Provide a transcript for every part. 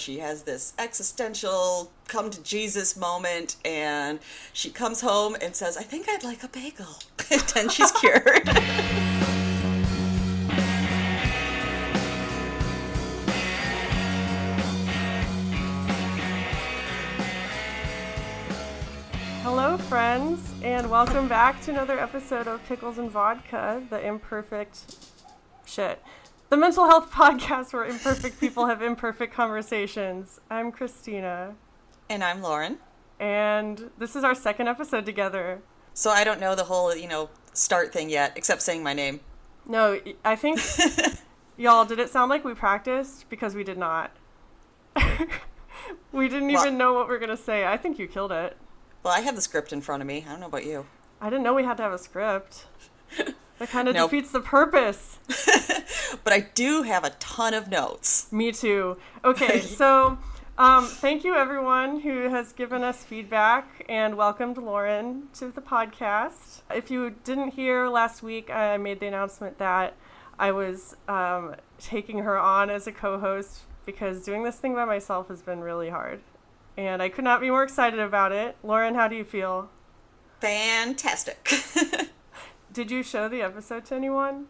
she has this existential come to Jesus moment, and she comes home and says, I think I'd like a bagel. And then she's cured. Hello, friends, and welcome back to another episode of Pickles and Vodka, the mental health podcast where imperfect people have imperfect conversations. I'm Christina. And I'm Lauren. And this is our second episode together. So I don't know the whole, start thing yet, except saying my name. No, I think, y'all, did it sound like we practiced? Because we did not. We didn't even know what we were going to say. I think you killed it. Well, I have the script in front of me. I don't know about you. I didn't know we had to have a script. That kind of defeats the purpose. But I do have a ton of notes. Me too. Okay, so thank you everyone who has given us feedback and welcomed Lauren to the podcast. If you didn't hear last week, I made the announcement that I was taking her on as a co-host because doing this thing by myself has been really hard. And I could not be more excited about it. Lauren, how do you feel? Fantastic. Did you show the episode to anyone?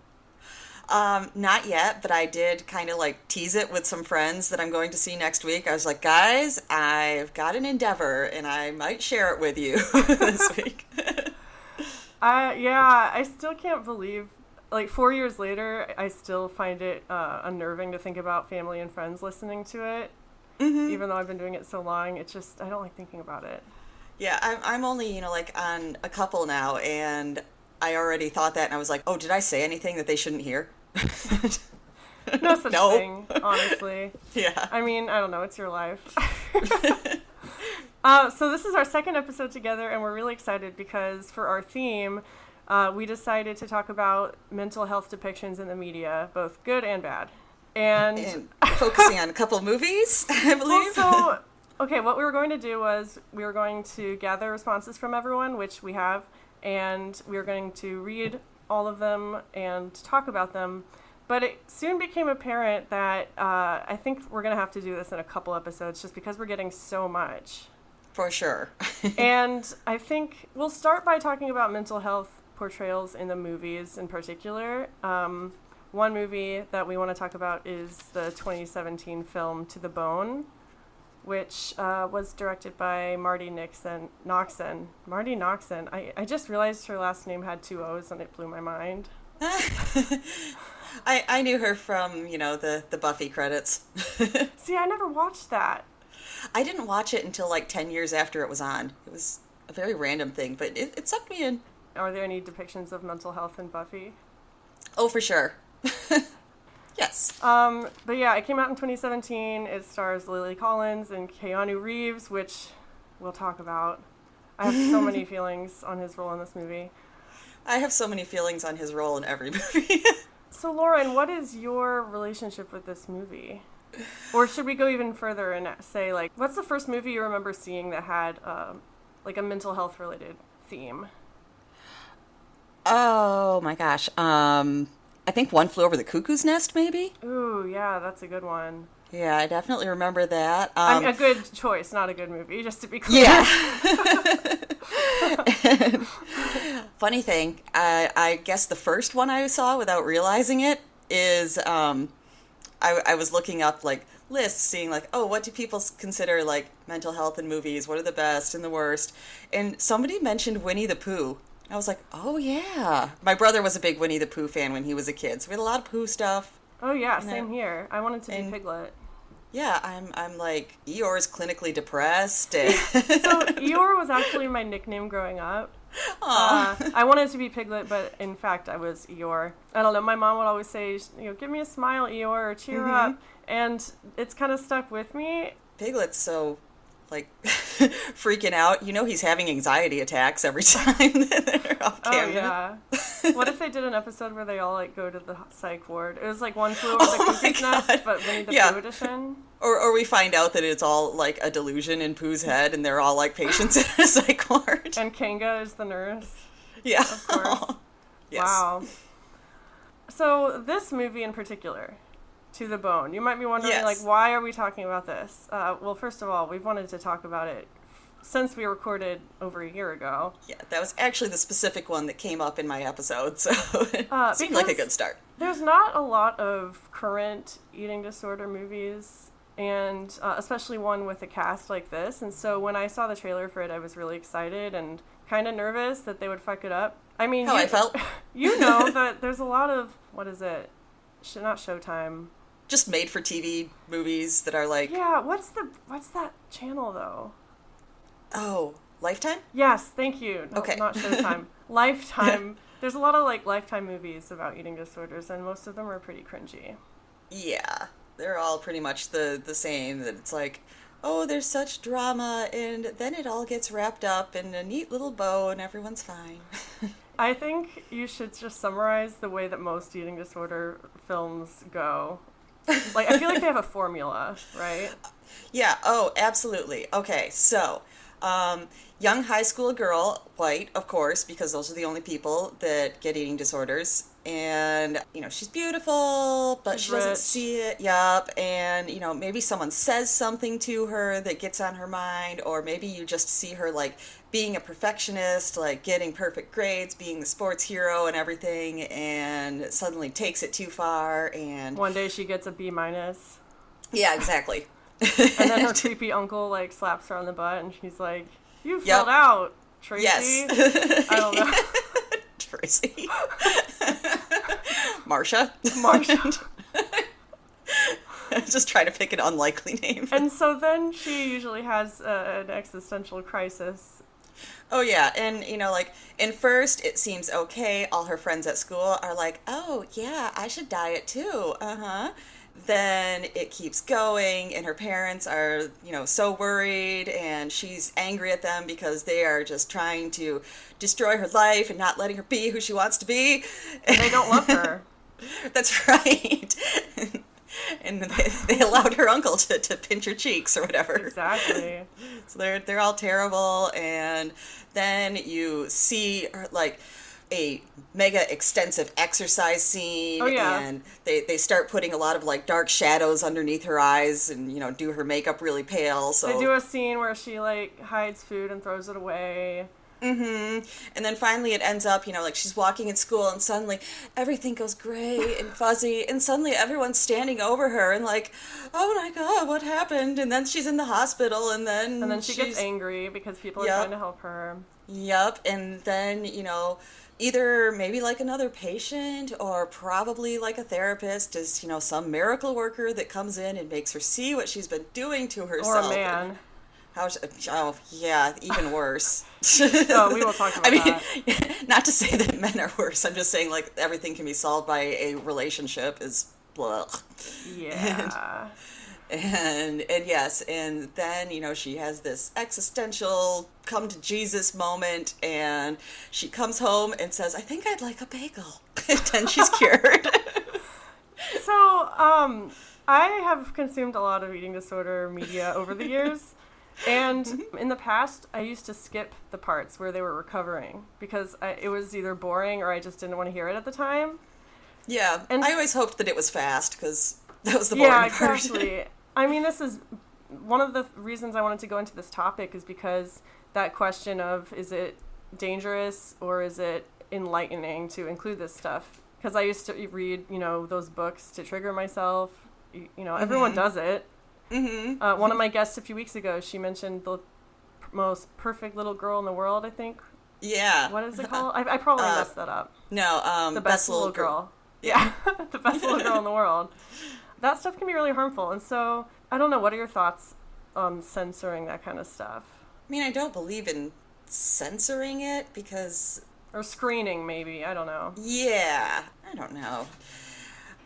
Not yet, but I did kind of tease it with some friends that I'm going to see next week. I was like, guys, I've got an endeavor and I might share it with you this week. I still can't believe, 4 years later, I still find it unnerving to think about family and friends listening to it. Mm-hmm. Even though I've been doing it so long, it's just, I don't like thinking about it. Yeah, I'm only, on a couple now, and I already thought that, and I was like, oh, did I say anything that they shouldn't hear? No such thing, honestly. Yeah. I mean, I don't know, it's your life. So this is our second episode together, and we're really excited because for our theme, we decided to talk about mental health depictions in the media, both good and bad. And focusing on a couple movies, I believe. Well, okay, what we were going to do was we were going to gather responses from everyone, which we have, and we were going to read all of them and talk about them. But it soon became apparent that I think we're going to have to do this in a couple episodes just because we're getting so much. For sure. And I think we'll start by talking about mental health portrayals in the movies in particular. One movie that we want to talk about is the 2017 film To the Bone, which was directed by Marti Noxon. Marti Noxon. I just realized her last name had 2 O's and it blew my mind. I knew her from, the Buffy credits. See, I never watched that. I didn't watch it until 10 years after it was on. It was a very random thing, but it sucked me in. Are there any depictions of mental health in Buffy? Oh, for sure. Yes. But yeah, it came out in 2017. It stars Lily Collins and Keanu Reeves, which we'll talk about. I have so many feelings on his role in this movie. I have so many feelings on his role in every movie. So, Lauren, what is your relationship with this movie? Or should we go even further and say, what's the first movie you remember seeing that had, a mental health related theme? Oh my gosh. I think One Flew Over the Cuckoo's Nest, maybe? Ooh, yeah, that's a good one. Yeah, I definitely remember that. A good choice, not a good movie, just to be clear. Yeah. Funny thing, I guess the first one I saw without realizing it is I was looking up lists, seeing what do people consider mental health in movies? What are the best and the worst? And somebody mentioned Winnie the Pooh. I was like, oh, yeah. My brother was a big Winnie the Pooh fan when he was a kid, so we had a lot of Pooh stuff. Oh, yeah, same here. I wanted to be Piglet. Yeah, I'm Eeyore's clinically depressed. So Eeyore was actually my nickname growing up. I wanted to be Piglet, but in fact, I was Eeyore. I don't know, my mom would always say, give me a smile, Eeyore, or cheer up. And it's kind of stuck with me. Piglet's so freaking out. He's having anxiety attacks every time that they're off camera. Oh, yeah. What if they did an episode where they all, go to the psych ward? It was One Flew Over the Cuckoo's Nest, but Winnie the Pooh edition. Or we find out that it's all, a delusion in Pooh's head, and they're all, patients in a psych ward. And Kanga is the nurse. Yeah. Of course. Yes. Wow. So, this movie in particular, to the bone. You might be wondering, Yes. like, why are we talking about this? Well, first of all, we've wanted to talk about it since we recorded over a year ago. Yeah, that was actually the specific one that came up in my episode, so it seemed like a good start. There's not a lot of current eating disorder movies, and especially one with a cast like this. And so when I saw the trailer for it, I was really excited and kind of nervous that they would fuck it up. I mean, I felt. You know that there's a lot of, what is it? Not Showtime. Just made-for-TV movies that are like... Yeah, what's that channel, though? Oh, Lifetime? Yes, thank you. No, Okay. Not Showtime. Lifetime. There's a lot of, like, Lifetime movies about eating disorders, and most of them are pretty cringy. Yeah, they're all pretty much the same, that it's like, oh, there's such drama, and then it all gets wrapped up in a neat little bow, and everyone's fine. I think you should just summarize the way that most eating disorder films go. Like, I feel like they have a formula, right? Yeah, oh, absolutely. Okay, so, young high school girl, white, of course, because those are the only people that get eating disorders. And, you know, she's beautiful, but she doesn't see it. Yup. And, you know, maybe someone says something to her that gets on her mind, or maybe you just see her, like, being a perfectionist, like, getting perfect grades, being the sports hero and everything, and suddenly takes it too far, and... One day she gets a B-. Yeah, exactly. And then her creepy uncle, like, slaps her on the butt, and she's like, you filled out, Tracy. Yes. I don't know. Tracy. Marsha. Just trying to pick an unlikely name. And so then she usually has an existential crisis. Oh, yeah. And, you know, like, in first, it seems okay. All her friends at school are like, oh, yeah, I should diet too. Uh-huh. Then it keeps going, and her parents are, you know, so worried, and she's angry at them because they are just trying to destroy her life and not letting her be who she wants to be. And they don't love her. That's right. And they allowed her uncle to pinch her cheeks or whatever. Exactly. So they're all terrible, and then you see her, like, a mega extensive exercise scene. Oh, yeah. And they start putting a lot of, like, dark shadows underneath her eyes and, you know, do her makeup really pale. So they do a scene where she, like, hides food and throws it away. Mm-hmm. And then finally it ends up, you know, like, she's walking in school, and suddenly everything goes gray and fuzzy, and suddenly everyone's standing over her and like, oh my God, what happened? And then she's in the hospital, and then she gets angry because people are trying to help her. Yep. And then, you know, either maybe like another patient, or probably like a therapist, is, you know, some miracle worker that comes in and makes her see what she's been doing to herself. Or a man. Oh, yeah, even worse. Oh, we will talk about that. Not to say that men are worse. I'm just saying, like, everything can be solved by a relationship is blah. Yeah. And yes, and then, you know, she has this existential come to Jesus moment, and she comes home and says, I think I'd like a bagel. And then she's cured. So, I have consumed a lot of eating disorder media over the years. And in the past, I used to skip the parts where they were recovering because it was either boring or I just didn't want to hear it at the time. Yeah, and I always hoped that it was fast because that was the boring part. Yeah, exactly. I mean, this is one of the reasons I wanted to go into this topic is because that question of is it dangerous or is it enlightening to include this stuff? Because I used to read, you know, those books to trigger myself. You know, everyone does it. Mm-hmm. One of my guests a few weeks ago, she mentioned the most perfect little girl in the world, I think. Yeah. What is it called? I probably messed that up. No, the best little girl. Yeah, the best little girl in the world. That stuff can be really harmful. And so, I don't know, what are your thoughts on censoring that kind of stuff? I mean, I don't believe in censoring it because... Or screening, maybe. I don't know. Yeah. I don't know.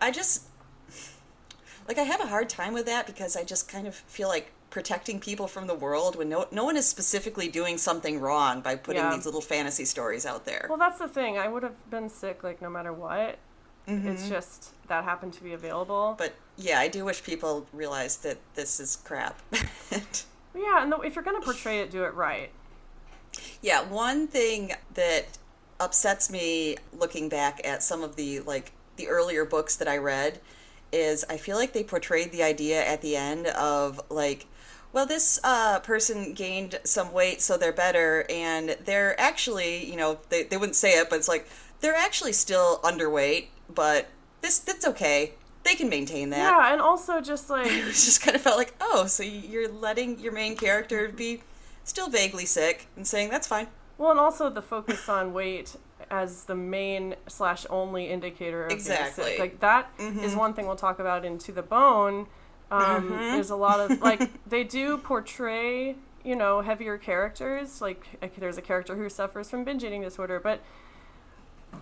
I just... Like, I have a hard time with that because I just kind of feel like protecting people from the world when no one is specifically doing something wrong by putting these little fantasy stories out there. Well, that's the thing. I would have been sick, like, no matter what. Mm-hmm. It's just that happened to be available. But, yeah, I do wish people realized that this is crap. Yeah, and if you're going to portray it, do it right. Yeah, one thing that upsets me looking back at some of the, like, the earlier books that I read is I feel like they portrayed the idea at the end of like, well, this person gained some weight, so they're better, and they're actually, they wouldn't say it, but it's like, they're actually still underweight, but that's okay. They can maintain that. Yeah, and also just like... It just kind of felt like, oh, so you're letting your main character be still vaguely sick and saying, that's fine. Well, and also the focus on weight as the main/only indicator of being sick. Like, that is one thing we'll talk about in To the Bone. There's a lot of, like, they do portray, heavier characters. Like, there's a character who suffers from binge eating disorder, but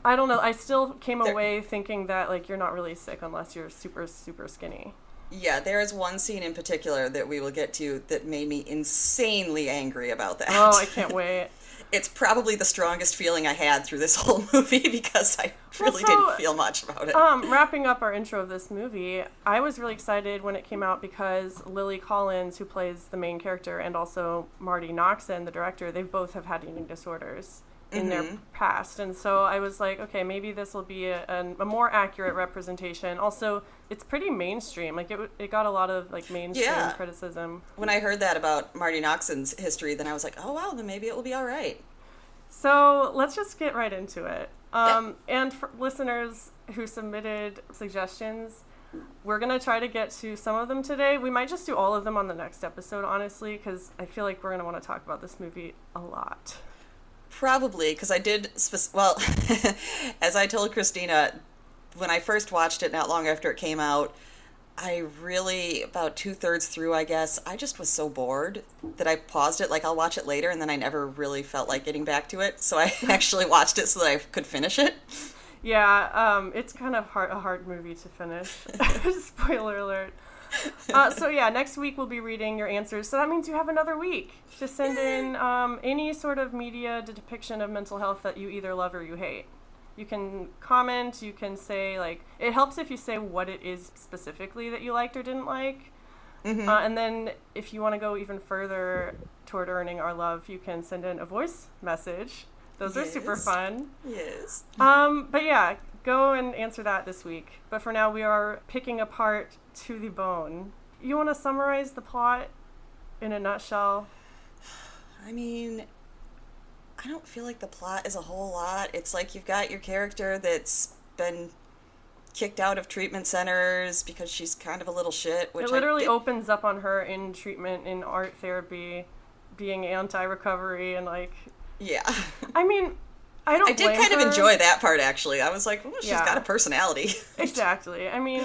I don't know. I still came away thinking that, like, you're not really sick unless you're super, super skinny. Yeah, there is one scene in particular that we will get to that made me insanely angry about that. Oh, I can't wait. It's probably the strongest feeling I had through this whole movie because I really didn't feel much about it. Wrapping up our intro of this movie, I was really excited when it came out because Lily Collins, who plays the main character, and also Marti Noxon, the director, they both have had eating disorders in their past. And so I was like, okay, maybe this will be a more accurate representation. Also, it's pretty mainstream. Like, it got a lot of, like, mainstream criticism. When I heard that about Marti Noxon's history, then I was like, oh, wow, then maybe it will be all right. So let's just get right into it. And for listeners who submitted suggestions, we're going to try to get to some of them today. We might just do all of them on the next episode, honestly, because I feel like we're going to want to talk about this movie a lot. Probably, because I did, as I told Christina, when I first watched it not long after it came out, I really, about 2/3 through, I guess, I just was so bored that I paused it. Like, I'll watch it later, and then I never really felt like getting back to it. So I actually watched it so that I could finish it. Yeah, it's kind of a hard movie to finish. Spoiler alert. So yeah, next week we'll be reading your answers. So that means you have another week to send in any sort of media depiction of mental health that you either love or you hate. You can comment, you can say, like, it helps if you say what it is specifically that you liked or didn't like. And then if you want to go even further toward earning our love, you can send in a voice message. Those are super fun. Yes. But yeah, go and answer that this week. But for now, we are picking apart To the Bone. You want to summarize the plot in a nutshell? I mean, I don't feel like the plot is a whole lot. It's like you've got your character that's been kicked out of treatment centers because she's kind of a little shit. Which it literally opens up on her in treatment, in art therapy, being anti-recovery and, like... Yeah. I mean... I did kind of enjoy that part, actually. I was like, oh, she's got a personality. Exactly. I mean,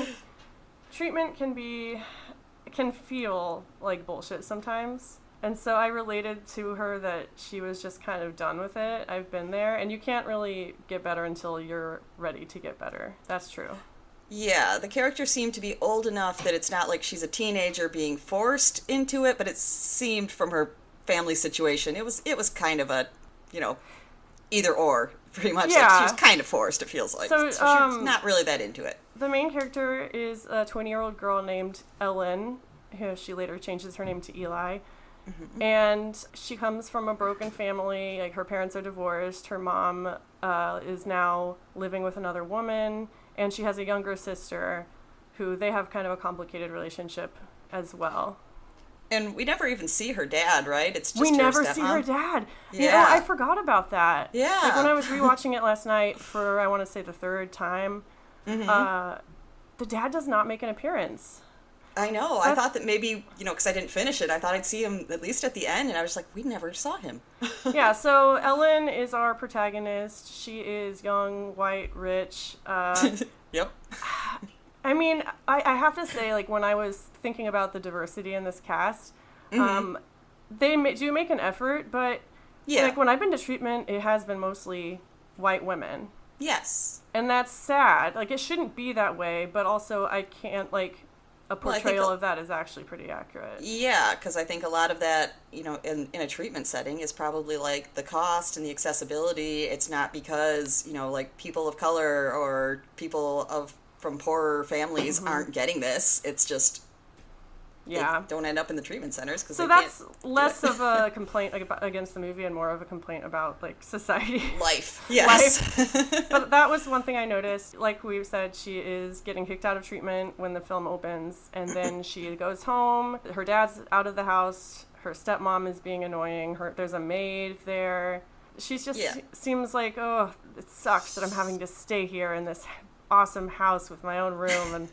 treatment can feel like bullshit sometimes. And so I related to her that she was just kind of done with it. I've been there. And you can't really get better until you're ready to get better. That's true. Yeah, the character seemed to be old enough that it's not like she's a teenager being forced into it, but it seemed from her family situation, it was kind of a, either or, pretty much. Yeah. Like, she was kind of forced, it feels like. So she's not really that into it. The main character is a 20-year-old girl named Ellen. She later changes her name to Eli. And she comes from a broken family. Like, her parents are divorced. Her mom is now living with another woman. And she has a younger sister who they have kind of a complicated relationship as well. And we never even see her dad, right? It's just we her never stepmom. See her dad. Yeah. I forgot about that. Yeah. Like, when I was rewatching it last night for, I want to say, the third time, the dad does not make an appearance. I know. I thought that maybe, because I didn't finish it, I thought I'd see him at least at the end, and I was like, we never saw him. Yeah, so Ellen is our protagonist. She is young, white, rich. Yep. I mean, I have to say, like, when I was thinking about the diversity in this cast, they do make an effort, but, like, when I've been to treatment, it has been mostly white women. Yes. And that's sad. Like, it shouldn't be that way, but also I can't, like, a portrayal of that is actually pretty accurate. Yeah, because I think a lot of that, in a treatment setting is probably, like, the cost and the accessibility. It's not because, like, people of color or people from poorer families aren't getting this. It's just Yeah. they don't end up in the treatment centers because so that's less of a complaint against the movie and more of a complaint about like society. Life. Yes. Life. But that was one thing I noticed. Like we said, she is getting kicked out of treatment when the film opens, and then she goes home. Her dad's out of the house. Her stepmom is being annoying. There's a maid there. She's just seems like, oh, it sucks that I'm having to stay here in this awesome house with my own room. And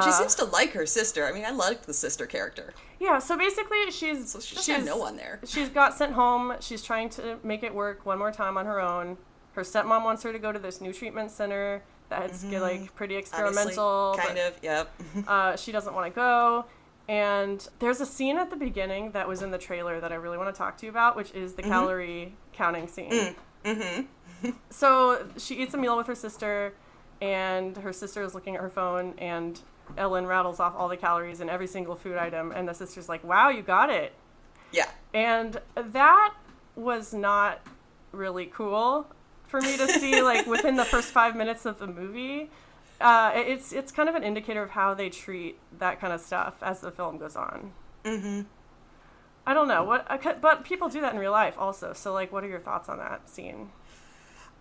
she seems to like her sister. I mean, I liked the sister character. Yeah, so basically she's got no one there. She's got sent home. She's trying to make it work one more time on her own. Her stepmom wants her to go to this new treatment center that's like pretty experimental. Obviously, kind of, yep. She doesn't want to go. And there's a scene at the beginning that was in the trailer that I really want to talk to you about, which is the calorie counting scene. So she eats a meal with her sister, and her sister is looking at her phone, and Ellen rattles off all the calories in every single food item, and the sister's like, wow, you got it. Yeah. And that was not really cool for me to see, like, within the first 5 minutes of the movie. It's kind of an indicator of how they treat that kind of stuff as the film goes on. I don't know, but people do that in real life also, so, like, what are your thoughts on that scene?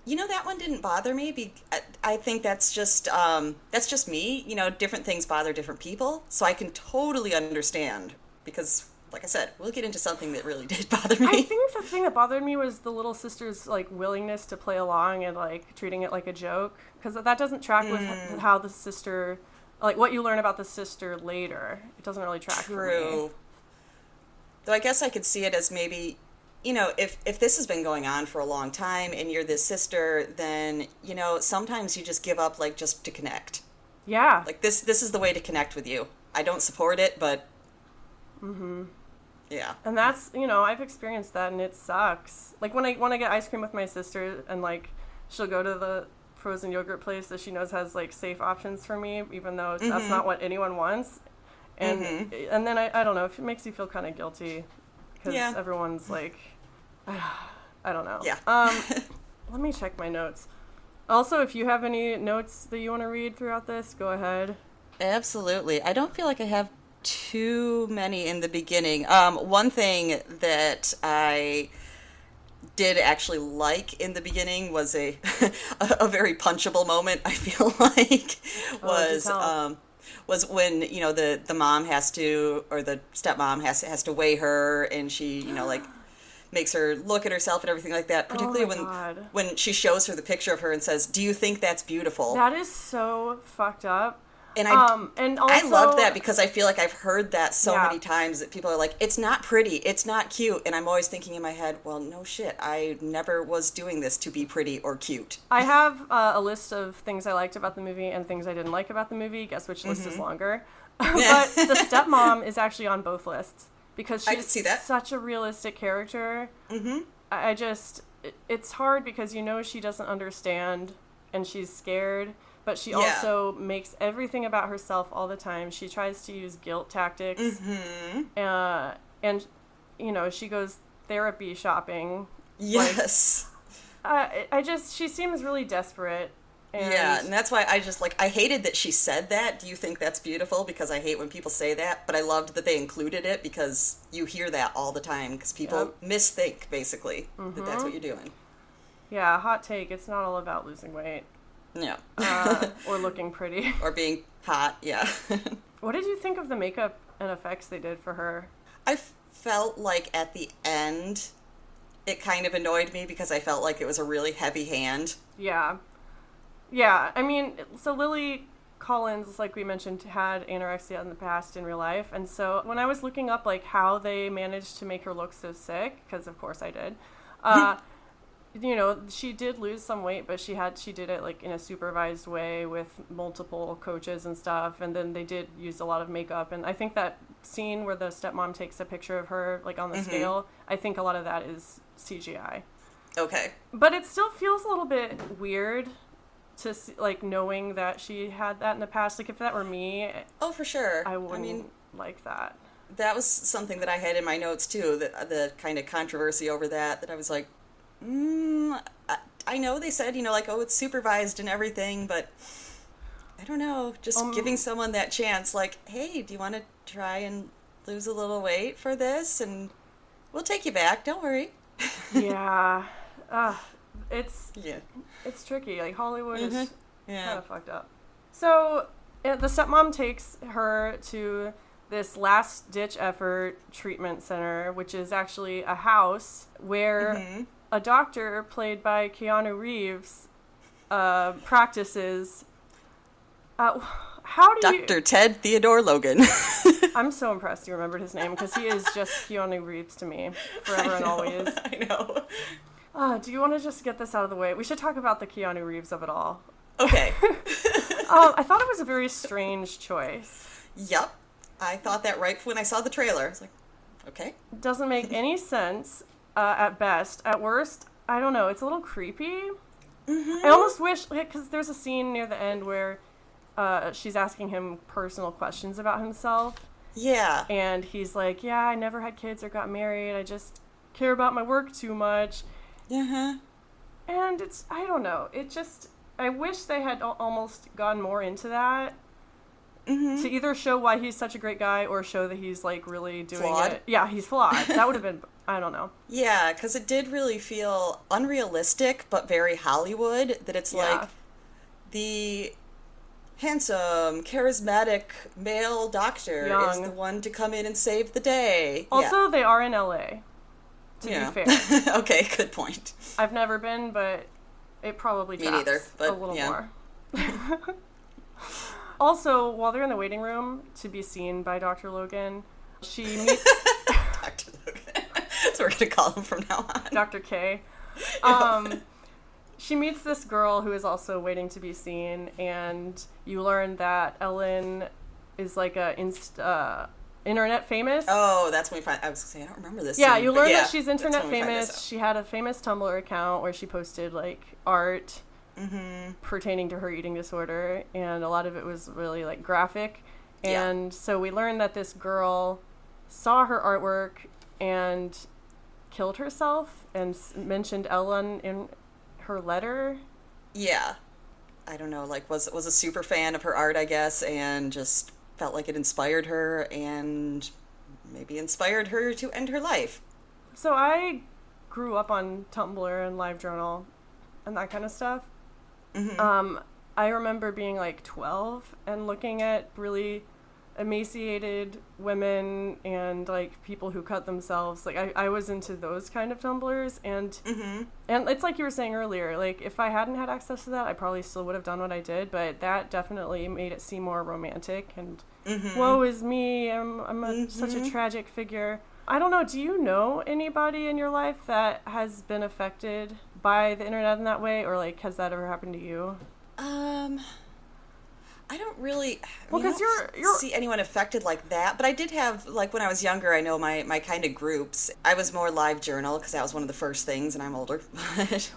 You know, that one didn't bother me. I think that's just me. You know, different things bother different people. So I can totally understand because, like I said, we'll get into something that really did bother me. I think the thing that bothered me was the little sister's, like, willingness to play along and, like, treating it like a joke. Because that doesn't track with how the sister, like, what you learn about the sister later. It doesn't really track for me. Though I guess I could see it as maybe... You know, if this has been going on for a long time and you're this sister, then, you know, sometimes you just give up, like, just to connect. Yeah. Like, this is the way to connect with you. I don't support it, but... Yeah. And that's, you know, I've experienced that, and it sucks. Like, when I get ice cream with my sister, and, like, she'll go to the frozen yogurt place that she knows has, like, safe options for me, even though that's not what anyone wants. And and then, I don't know, it makes you feel kind of guilty. Because everyone's, like... I don't know. Yeah. Let me check my notes. Also, if you have any notes that you want to read throughout this, go ahead. Absolutely. I don't feel like I have too many in the beginning. One thing that I did actually like in the beginning was a very punchable moment, I feel like, was when, you know, the mom has to, or the stepmom has to weigh her, and she, you know, like, makes her look at herself and everything like that, particularly when she shows her the picture of her and says, do you think that's beautiful? That is so fucked up. And and also, I loved that because I feel like I've heard that so many times that people are like, it's not pretty, it's not cute. And I'm always thinking in my head, well, no shit, I never was doing this to be pretty or cute. I have a list of things I liked about the movie and things I didn't like about the movie. Guess which list is longer? But the stepmom is actually on both lists. Because she's such a realistic character. I just... It's hard because you know she doesn't understand and she's scared, but she also makes everything about herself all the time. She tries to use guilt tactics. And, you know, she goes therapy shopping. Yes. Like, she seems really desperate. And that's why I hated that she said that. Do you think that's beautiful? Because I hate when people say that, but I loved that they included it because you hear that all the time because people misthink, basically, that that's what you're doing. Yeah, hot take. It's not all about losing weight. Yeah. Or looking pretty. Or being hot, yeah. What did you think of the makeup and effects they did for her? I felt like at the end, it kind of annoyed me because I felt like it was a really heavy hand. Yeah. Yeah, I mean, so Lily Collins, like we mentioned, had anorexia in the past in real life. And so when I was looking up, like, how they managed to make her look so sick, because of course I did, you know, she did lose some weight, but she did it, like, in a supervised way with multiple coaches and stuff. And then they did use a lot of makeup. And I think that scene where the stepmom takes a picture of her, like, on the scale, I think a lot of that is CGI. Okay. But it still feels a little bit weird to see, like, knowing that she had that in the past. Like, if that were me, oh, for sure, I wouldn't like that. That was something that I had in my notes too, the kind of controversy over that I was like, I know they said, you know, like, oh, it's supervised and everything, but I don't know, just giving someone that chance, like, hey, do you want to try and lose a little weight for this, and we'll take you back. Don't worry. Yeah. It's Yeah. It's tricky. Like, Hollywood is kind of fucked up. So the stepmom takes her to this last-ditch effort treatment center, which is actually a house where a doctor played by Keanu Reeves practices. How do you... Dr. Ted Theodore Logan. I'm so impressed you remembered his name, because he is just Keanu Reeves to me, forever and always. I know. Do you want to just get this out of the way? We should talk about the Keanu Reeves of it all. Okay. I thought it was a very strange choice. Yep. I thought that right when I saw the trailer. I was like, okay. It doesn't make any sense at best. At worst, I don't know. It's a little creepy. I almost wish, because there's a scene near the end where she's asking him personal questions about himself. Yeah. And he's like, yeah, I never had kids or got married. I just care about my work too much. And it's, I don't know. It just, I wish they had almost gone more into that. To either show why he's such a great guy or show that he's, like, really doing flawed. it. Yeah, he's flawed. That would have been, I don't know. Yeah, because it did really feel unrealistic, but very Hollywood, that it's like the handsome, charismatic male doctor is the one to come in and save the day. Also, they are in LA, to be fair. Okay, good point. I've never been, but it probably tracks neither, but a little more. Also, while they're in the waiting room to be seen by Dr. Logan, she meets... Dr. Logan. That's what we're going to call him from now on. Dr. K. She meets this girl who is also waiting to be seen, and you learn that Ellen is like a internet famous. Oh, that's when we find... I was saying, I don't remember this. Yeah, scene, you learn yeah, that she's internet famous. She had a famous Tumblr account where she posted, like, art pertaining to her eating disorder, and a lot of it was really, like, graphic. And so we learned that this girl saw her artwork and killed herself and mentioned Ellen in her letter. Yeah. I don't know, like, was a super fan of her art, I guess, and just felt like it inspired her and maybe inspired her to end her life. So I grew up on Tumblr and LiveJournal and that kind of stuff. I remember being like 12 and looking at really emaciated women and like people who cut themselves. Like I was into those kind of Tumblrs, and and it's like you were saying earlier, like if I hadn't had access to that, I probably still would have done what I did, but that definitely made it seem more romantic and woe is me, I'm such a tragic figure. I don't know, do you know anybody in your life that has been affected by the internet in that way, or like has that ever happened to you? I don't really you're see anyone affected like that, but I did have, like, when I was younger, I know my kind of groups. I was more LiveJournal because that was one of the first things, and I'm older.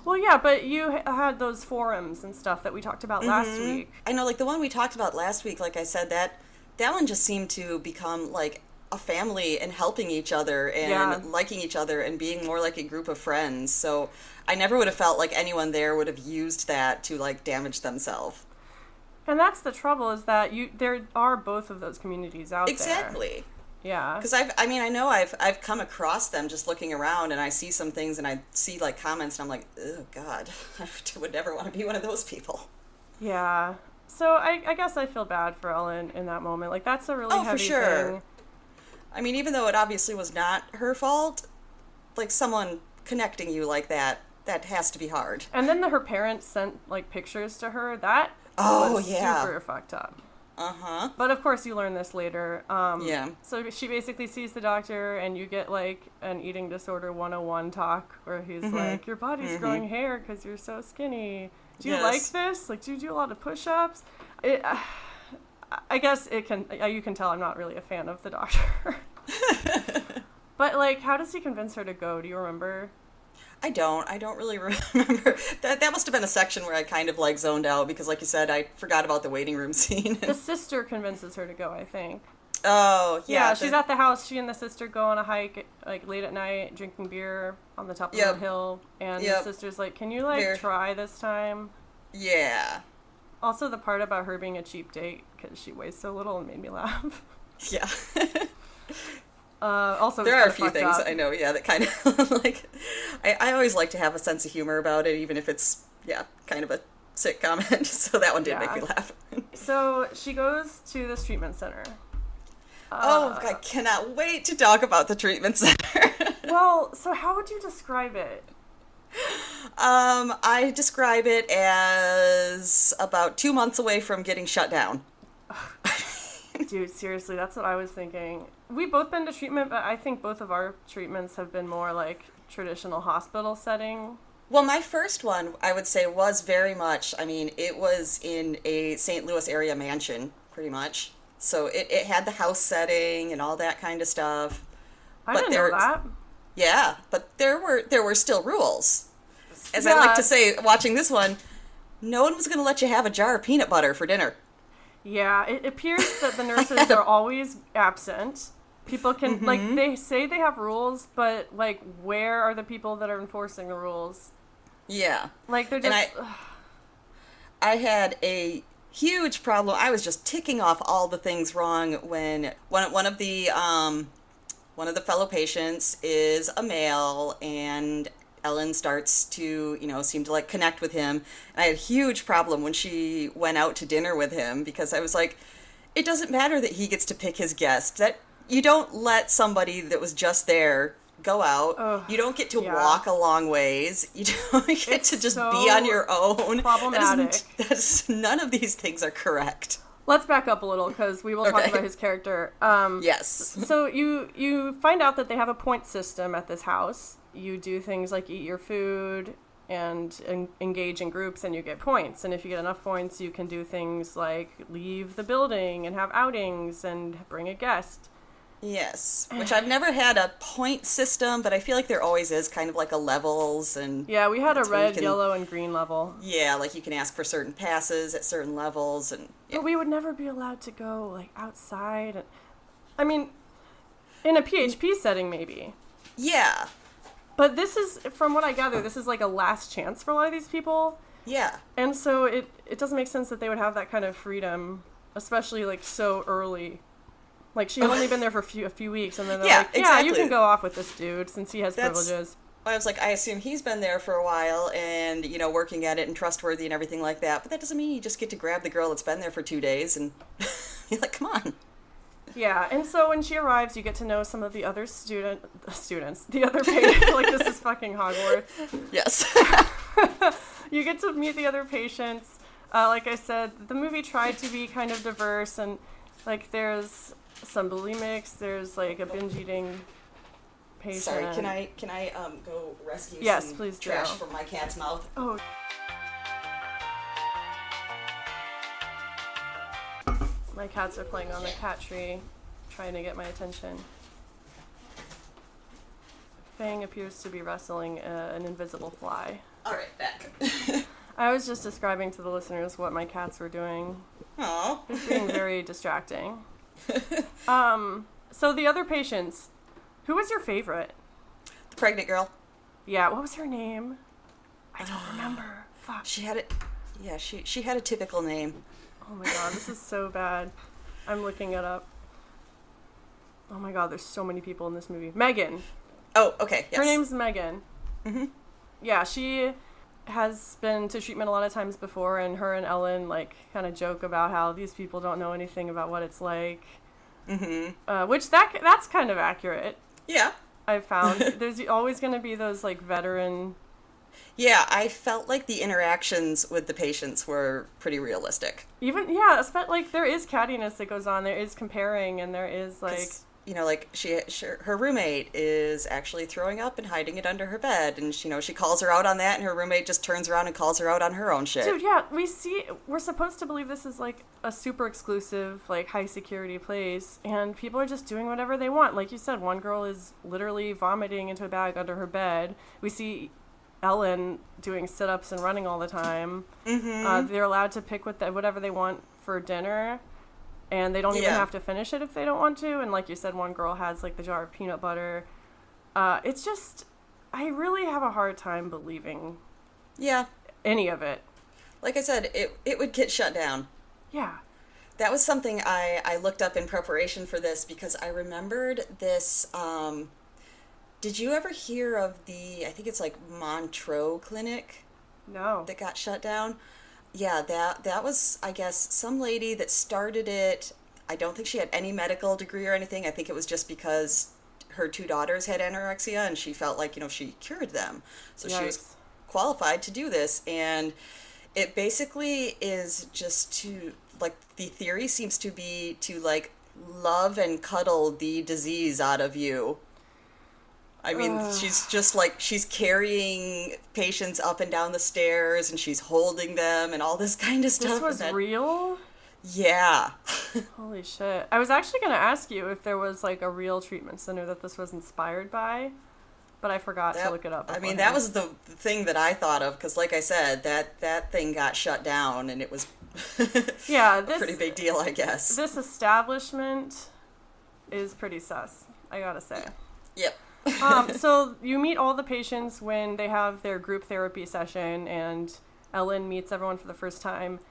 Well, yeah, but you had those forums and stuff that we talked about last week. I know, like the one we talked about last week, like I said, that one just seemed to become like a family and helping each other and liking each other and being more like a group of friends. So I never would have felt like anyone there would have used that to like damage themselves. And that's the trouble, is that there are both of those communities out there. Exactly. Yeah. Because I know I've come across them just looking around, and I see some things and I see like comments and I'm like, oh God, I would never want to be one of those people. Yeah. So I guess I feel bad for Ellen in that moment. Like, that's a really heavy for sure. thing. I mean, even though it obviously was not her fault, like someone connecting you like that has to be hard. And then her parents sent like pictures to her. That was super fucked up. But of course you learn this later. So she basically sees the doctor, and you get like an eating disorder 101 talk where he's like, your body's growing hair because you're so skinny. Do you like this? Like, do you do a lot of push-ups? I guess you can tell I'm not really a fan of the doctor. But like, how does he convince her to go? Do you remember? I don't really remember. That must have been a section where I kind of like zoned out because, like you said, I forgot about the waiting room scene. The sister convinces her to go, I think. Oh, yeah. Yeah, she's at the house. She and the sister go on a hike like late at night, drinking beer on the top of the hill. And the sister's like, can you like try this time? Yeah. Also, the part about her being a cheap date because she weighs so little made me laugh. Yeah. Also, there are a few things up. I know, yeah, that kind of like, I always like to have a sense of humor about it, even if it's, yeah, kind of a sick comment. So that one did make me laugh. So she goes to this treatment center. I cannot wait to talk about the treatment center. Well, so how would you describe it? I describe it as about 2 months away from getting shut down. Dude, seriously, that's what I was thinking. We've both been to treatment, but I think both of our treatments have been more like traditional hospital setting. Well, my first one, I would say, was very much, I mean, it was in a St. Louis area mansion, pretty much. So it had the house setting and all that kind of stuff. I didn't know that. Yeah, but there were still rules. As I like to say, watching this one, no one was going to let you have a jar of peanut butter for dinner. Yeah, it appears that the nurses are always absent. People can, like, they say they have rules, but, like, where are the people that are enforcing the rules? Yeah. Like, they're just... I had a huge problem. I was just ticking off all the things wrong when one of the fellow patients is a male, and Ellen starts to, seem to like connect with him. And I had a huge problem when she went out to dinner with him, because I was like, it doesn't matter that he gets to pick his guests. That you don't let somebody that was just there go out. Ugh, you don't get to walk a long ways. You don't get to just be on your own. Problematic. None of these things are correct. Let's back up a little, because we will talk about his character. Yes. So you find out that they have a point system at this house. You do things like eat your food and engage in groups, and you get points. And if you get enough points, you can do things like leave the building and have outings and bring a guest. Yes, which I've never had a point system, but I feel like there always is kind of like a levels. And yeah, we had a red, yellow, and green level. Yeah, like you can ask for certain passes at certain levels. But we would never be allowed to go like outside. I mean, in a PHP setting maybe. Yeah. But this is, from what I gather, this is like a last chance for a lot of these people. Yeah. And so it doesn't make sense that they would have that kind of freedom, especially like so early. Like, she had only been there for a few weeks, and then they're like, yeah, you can go off with this dude since he has privileges. I was like, I assume he's been there for a while and, working at it and trustworthy and everything like that. But that doesn't mean you just get to grab the girl that's been there for 2 days and you're like, come on. Yeah, and so when she arrives, you get to know some of the other students, the other patients. Like, this is fucking Hogwarts. Yes. You get to meet the other patients. Like I said, the movie tried to be kind of diverse, and, like, there's some bulimics, there's like a binge eating patient. Sorry, can I go rescue some please trash from my cat's mouth? Oh. My cats are playing on the cat tree, trying to get my attention. Fang appears to be wrestling an invisible fly. Alright, back. I was just describing to the listeners what my cats were doing. Aww. It's being very distracting. So the other patients, who was your favorite? The pregnant girl. Yeah, what was her name? I don't remember. Fuck. She had it. Yeah, she had a typical name. Oh my god, this is so bad. I'm looking it up. Oh my god, there's so many people in this movie. Megan. Oh, okay. Yes. Her name's Megan. Mm-hmm. Yeah, she has been to treatment a lot of times before, and her and Ellen like kind of joke about how these people don't know anything about what it's like. Mm-hmm. Which that's kind of accurate. Yeah. I've found there's always going to be those like veteran. Yeah, I felt like the interactions with the patients were pretty realistic. Even like there is cattiness that goes on. There is comparing, and there is like like her roommate is actually throwing up and hiding it under her bed, and she calls her out on that, and her roommate just turns around and calls her out on her own shit. Dude, yeah, we're supposed to believe this is like a super exclusive, like high security place, and people are just doing whatever they want. Like you said, one girl is literally vomiting into a bag under her bed. We see Ellen doing sit-ups and running all the time. Mm-hmm. They're allowed to pick whatever they want for dinner. And they don't even have to finish it if they don't want to. And like you said, one girl has like the jar of peanut butter. It's just, I really have a hard time believing any of it. Like I said, it would get shut down. Yeah. That was something I looked up in preparation for this because I remembered this. Did you ever hear of I think it's like Montreux Clinic? No. That got shut down? Yeah, that was, I guess, some lady that started it. I don't think she had any medical degree or anything. I think it was just because her 2 daughters had anorexia and she felt like, she cured them. So Yikes. she was qualified to do this. And it basically is just the theory seems to be to, love and cuddle the disease out of you. I mean, she's just she's carrying patients up and down the stairs and she's holding them and all this kind of stuff. This was real? Yeah. Holy shit. I was actually going to ask you if there was a real treatment center that this was inspired by, but I forgot to look it up. I mean, that was the thing that I thought of because, like I said, that thing got shut down and it was a pretty big deal, I guess. This establishment is pretty sus, I gotta say. Yep. So you meet all the patients when they have their group therapy session, and Ellen meets everyone for the first time.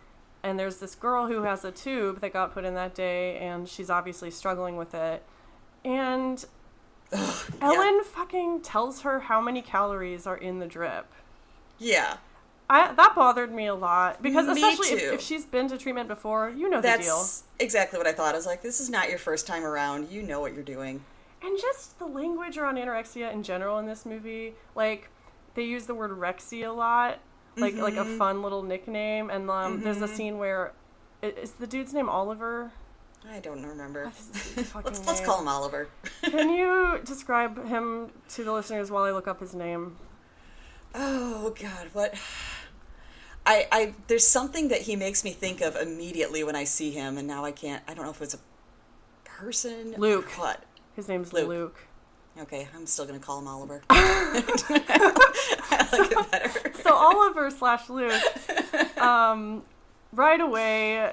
And there's this girl who has a tube that got put in that day, and she's obviously struggling with it. And Ellen fucking tells her how many calories are in the drip. Yeah. That bothered me a lot, because especially if she's been to treatment before, the deal. That's exactly what I thought. I was like, this is not your first time around. You know what you're doing. And just the language around anorexia in general in this movie, they use the word rexy a lot, like a fun little nickname. And there's a scene where, is the dude's name Oliver? I don't remember. Let's call him Oliver. Can you describe him to the listeners while I look up his name? Oh God, what? There's something that he makes me think of immediately when I see him, and now I don't know if it's a person. Luke. Or what? His name's Luke. Okay, I'm still going to call him Oliver. I like it better. So Oliver / Luke, right away,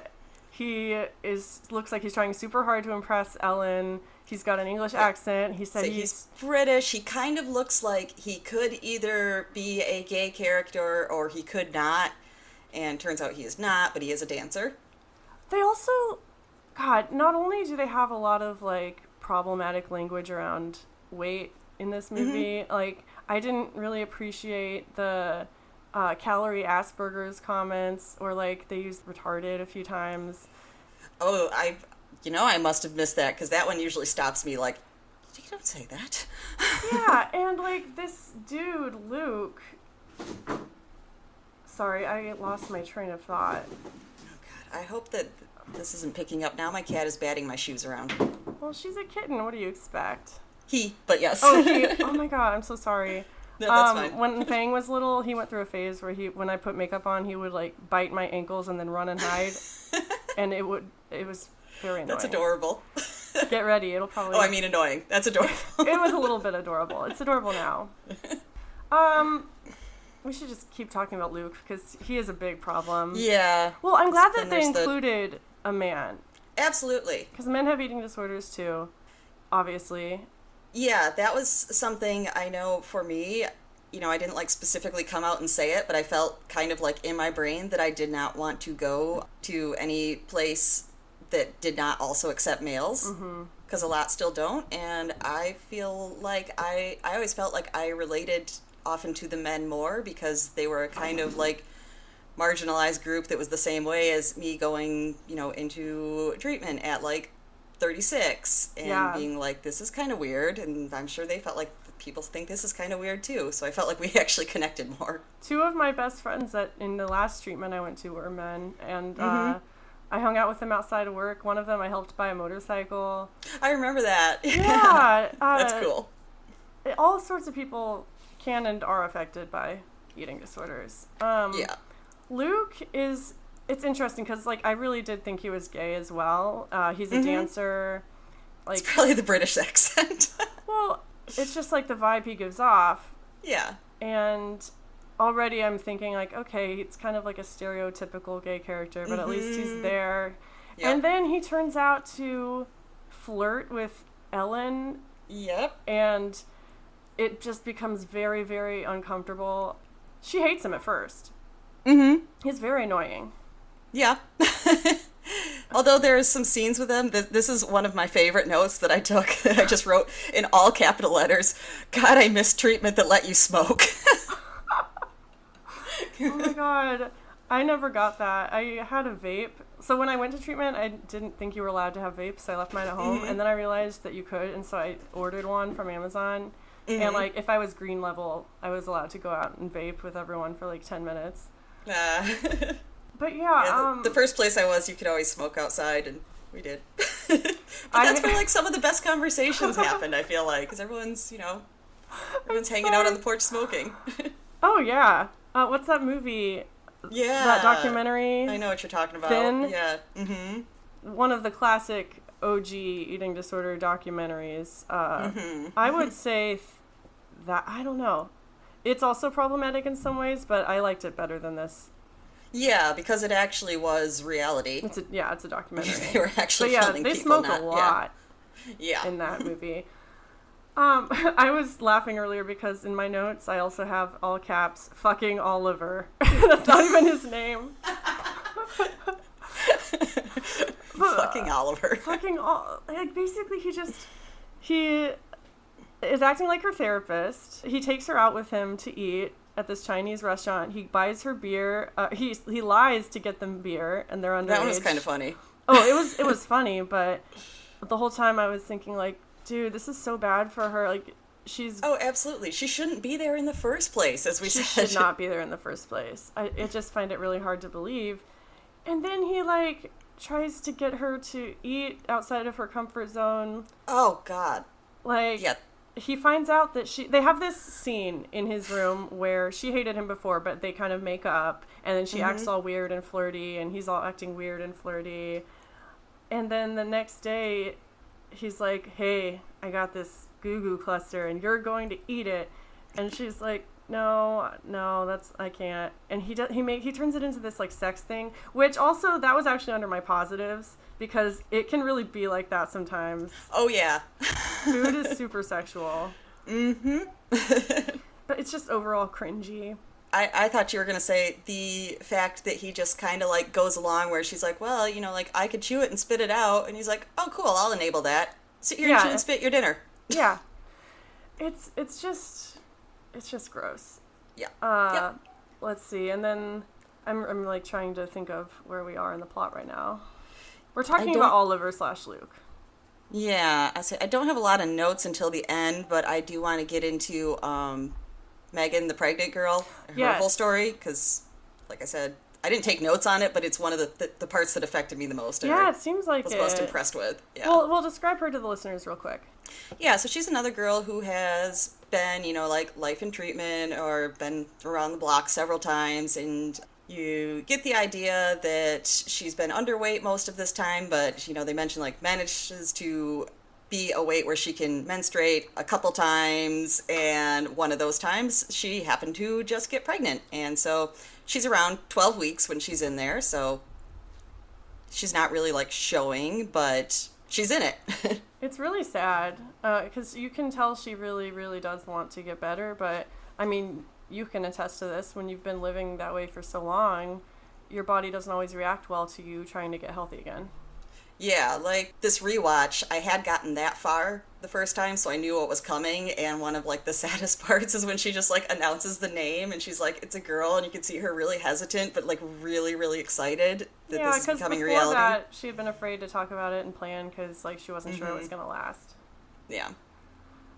looks like he's trying super hard to impress Ellen. He's got an English accent. He said he's British. He kind of looks like he could either be a gay character or he could not. And turns out he is not, but he is a dancer. They also, God, not only do they have a lot of problematic language around weight in this movie, I didn't really appreciate the calorie Asperger's comments, or they used retarded a few times. Oh, I must have missed that, because that one usually stops me you don't say that. Yeah, and this dude, Luke, sorry, I lost my train of thought. Oh God, I hope that this isn't picking up. Now my cat is batting my shoes around. Well, she's a kitten. What do you expect? But yes. Oh, he. Oh my God, I'm so sorry. No, that's fine. When Fang was little, he went through a phase where when I put makeup on, he would bite my ankles and then run and hide, and it was very annoying. That's adorable. Get ready, it'll probably. Oh, I mean annoying. That's adorable. It was a little bit adorable. It's adorable now. We should just keep talking about Luke, because he is a big problem. Yeah. Well, I'm glad that they included a man. Absolutely. Because men have eating disorders too, obviously. Yeah, that was something I know for me. I didn't specifically come out and say it, but I felt kind of in my brain that I did not want to go to any place that did not also accept males. Because a lot still don't. And I feel I always felt like I related often to the men more, because they were a kind of marginalized group that was the same way as me going, into treatment at 36 and being this is kind of weird. And I'm sure they felt people think this is kind of weird too. So I felt like we actually connected more. 2 of my best friends that in the last treatment I went to were men, and I hung out with them outside of work. One of them I helped buy a motorcycle. I remember that. Yeah. That's cool. All sorts of people can and are affected by eating disorders. Yeah. Luke is, it's interesting because I really did think he was gay as well. He's a dancer. It's probably the British accent. Well, it's just the vibe he gives off. Yeah. And already I'm thinking okay, it's kind of a stereotypical gay character, but at least he's there. Yep. And then he turns out to flirt with Ellen. Yep. And it just becomes very, very uncomfortable. She hates him at first. He's very annoying. Yeah. Although there is some scenes with them, this is one of my favorite notes that I took that I just wrote in all capital letters. God, I miss treatment that let you smoke. Oh my god. I never got that. I had a vape. So when I went to treatment, I didn't think you were allowed to have vapes, so I left mine at home. And then I realized that you could, and so I ordered one from Amazon. And, like, if I was green level, I was allowed to go out and vape with everyone for, like, 10 minutes. But, yeah, the first place I was, you could always smoke outside, and we did. But that's where, like, some of the best conversations happened, I feel like, because everyone's hanging out on the porch smoking. Oh, yeah. What's that movie? Yeah. That documentary? I know what you're talking about. Thin? Yeah. One of the classic OG eating disorder documentaries. I would say that, I don't know. It's also problematic in some ways, but I liked it better than this. Yeah, because it actually was reality. It's a documentary. They were actually filming they people, smoke a lot in that movie. I was laughing earlier because in my notes I also have all caps, fucking Oliver. That's not even his name. Fucking Oliver. Like, basically he is acting like her therapist. He takes her out with him to eat at this Chinese restaurant. He buys her beer. He lies to get them beer, and they're underage. That was kind of funny. Oh, it was funny, but the whole time I was thinking, like, dude, this is so bad for her. Like, she's... Oh, absolutely. She shouldn't be there in the first place, as we said. She should not be there in the first place. I just find it really hard to believe. And then he, like, tries to get her to eat outside of her comfort zone. Oh, God. Like, yeah. He finds out that they have this scene in his room where she hated him before, but they kind of make up. And then she acts all weird and flirty, and he's all acting weird and flirty. And then the next day... he's like, hey, I got this goo-goo cluster and you're going to eat it. And she's like, no, I can't. And he turns it into this, like, sex thing, which also, that was actually under my positives because it can really be like that sometimes. Oh, yeah. Food is super sexual. But it's just overall cringy. I thought you were going to say the fact that he just kind of, like, goes along where she's like, well, like, I could chew it and spit it out. And he's like, oh, cool, I'll enable that. Sit here and chew and spit your dinner. Yeah. It's just gross. Yeah. Yep. Let's see. And then I'm like trying to think of where we are in the plot right now. We're talking about Oliver / Luke. Yeah. I don't have a lot of notes until the end, but I do want to get into Megan, the pregnant girl, her whole story, because, like I said, I didn't take notes on it, but it's one of the parts that affected me the most. Yeah, it seems like was most impressed with. Yeah. Well, we'll describe her to the listeners real quick. Yeah, so she's another girl who has been, like, life in treatment or been around the block several times, and you get the idea that she's been underweight most of this time, but, they mention, like, manages to be a weight where she can menstruate a couple times, and one of those times she happened to just get pregnant. And so she's around 12 weeks when she's in there, so she's not really, like, showing, but she's in it. It's really sad, because you can tell she really, really does want to get better, but, I mean, you can attest to this. When you've been living that way for so long, your body doesn't always react well to you trying to get healthy again. Yeah, like, this rewatch, I had gotten that far the first time, so I knew what was coming, and one of, like, the saddest parts is when she just, like, announces the name, and she's like, it's a girl, and you can see her really hesitant, but, like, really, really excited that this is becoming reality. Yeah, because before that, she had been afraid to talk about it and plan, because, like, she wasn't sure it was going to last. Yeah.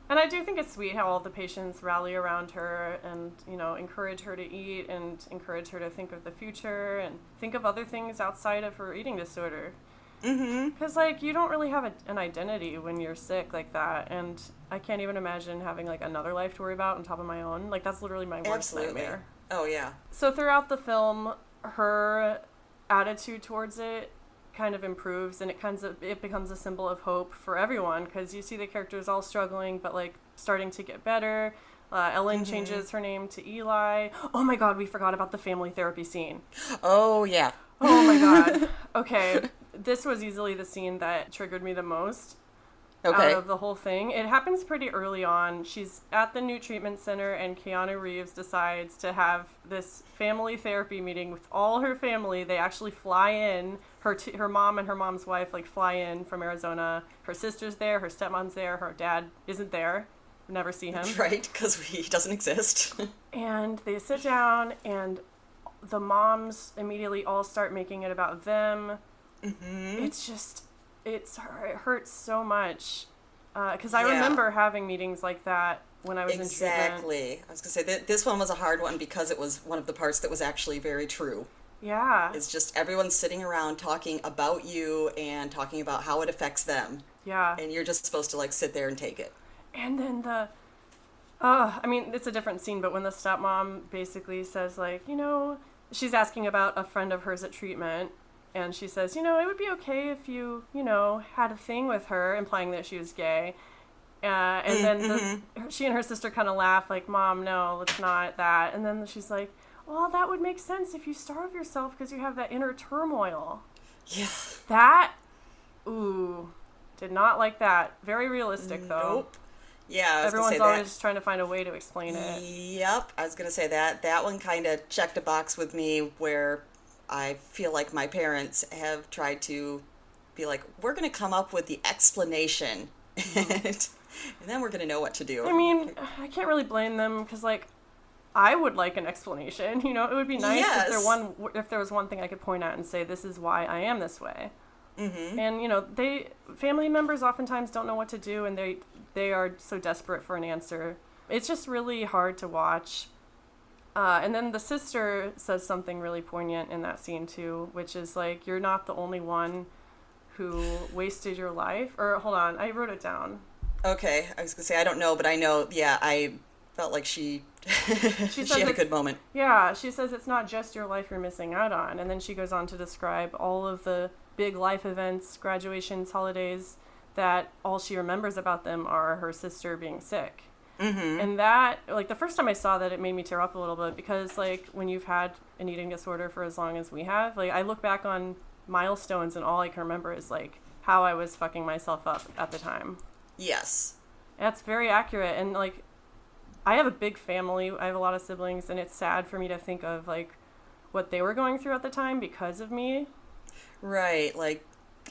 And I do think it's sweet how all the patients rally around her and, encourage her to eat and encourage her to think of the future and think of other things outside of her eating disorder. Because, like, you don't really have an identity when you're sick like that, and I can't even imagine having, like, another life to worry about on top of my own. Like, that's literally my worst nightmare. Oh, yeah. So throughout the film, her attitude towards it kind of improves, and it becomes a symbol of hope for everyone, because you see the characters all struggling, but, like, starting to get better. Ellen changes her name to Eli. Oh, my God, we forgot about the family therapy scene. Oh, yeah. Oh, my God. Okay. This was easily the scene that triggered me the most. Okay. out of the whole thing. It happens pretty early on. She's at the new treatment center, and Keanu Reeves decides to have this family therapy meeting with all her family. They actually fly in. Her mom and her mom's wife fly in from Arizona. Her sister's there. Her stepmom's there. Her dad isn't there. Never see him. Right, because he doesn't exist. And they sit down, and the moms immediately all start making it about them. Mm-hmm. It's just... it hurts so much because I remember having meetings like that when I was in treatment. Exactly. I was going to say that this one was a hard one because it was one of the parts that was actually very true. Yeah. It's just everyone sitting around talking about you and talking about how it affects them. Yeah. And you're just supposed to sit there and take it. And then it's a different scene, but when the stepmom basically says she's asking about a friend of hers at treatment. And she says, it would be okay if you, had a thing with her, implying that she was gay. And then she and her sister kind of laugh, like, Mom, no, it's not that. And then she's like, well, that would make sense if you starve yourself because you have that inner turmoil. Yeah. That, did not like that. Very realistic, though. Nope. Yeah, everyone's always trying to find a way to explain it. Yep, I was going to say that. That one kind of checked a box with me where... I feel like my parents have tried to be like, we're going to come up with the explanation, and then we're going to know what to do. I mean, I can't really blame them, because, I would like an explanation. It would be nice if there was one thing I could point out and say, this is why I am this way. Mm-hmm. And, family members oftentimes don't know what to do, and they are so desperate for an answer. It's just really hard to watch. And then the sister says something really poignant in that scene, too, which is, you're not the only one who wasted your life. Or, hold on, I wrote it down. Okay, I was going to say, I don't know, but I know, I felt like she had a good moment. Yeah, she says it's not just your life you're missing out on. And then she goes on to describe all of the big life events, graduations, holidays, that all she remembers about them are her sister being sick. Mm-hmm. And that, the first time I saw that, it made me tear up a little bit because, when you've had an eating disorder for as long as we have, I look back on milestones and all I can remember is, how I was fucking myself up at the time. Yes. That's very accurate. And, I have a big family. I have a lot of siblings, and it's sad for me to think of, what they were going through at the time because of me. Right.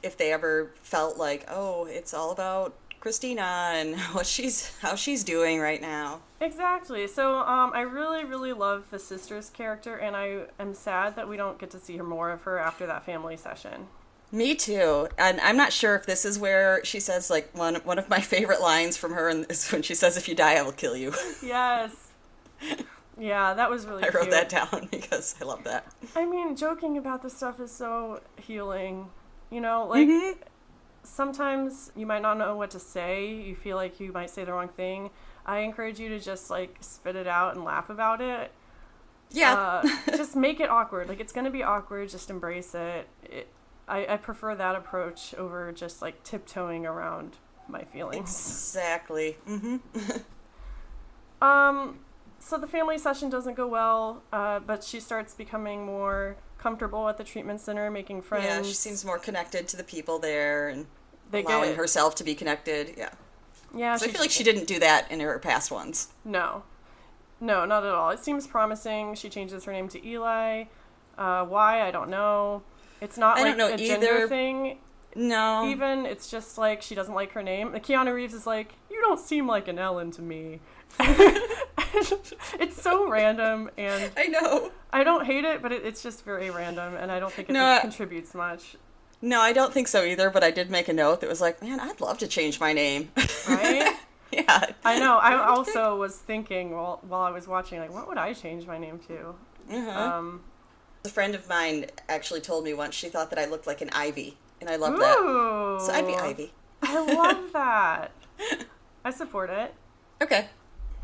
If they ever felt it's all about Christina and how she's doing right now. Exactly. So I really, really love the sister's character, and I am sad that we don't get to see more of her after that family session. Me too. And I'm not sure if this is where she says, one of my favorite lines from her is when she says, if you die, I will kill you. Yes. Yeah, that was really cute. I wrote that down because I love that. I mean, joking about this stuff is so healing. Mm-hmm. Sometimes you might not know what to say. You feel like you might say the wrong thing. I encourage you to just spit it out and laugh about it. Yeah. Just make it awkward. It's going to be awkward. Just embrace it. I prefer that approach over just tiptoeing around my feelings. Exactly. Mm-hmm. So the family session doesn't go well, but she starts becoming more comfortable at the treatment center, making friends. Yeah, she seems more connected to the people there and allowing herself to be connected. Yeah. Yeah. So I feel like she didn't do that in her past ones. No, not at all. It seems promising. She changes her name to Eli. Why? I don't know. It's not a gender thing. No. Even, it's just she doesn't like her name. Keanu Reeves is you don't seem like an Ellen to me. It's so random, and I know. I don't hate it, but it's just very random, and I don't think it contributes much. No, I don't think so either, but I did make a note that was man, I'd love to change my name. Right? Yeah. I know. I also was thinking while I was watching, what would I change my name to? Uh-huh. A friend of mine actually told me once she thought that I looked like an ivy, and I love Ooh. that. So I'd be Ivy. I love that. I support it. Okay.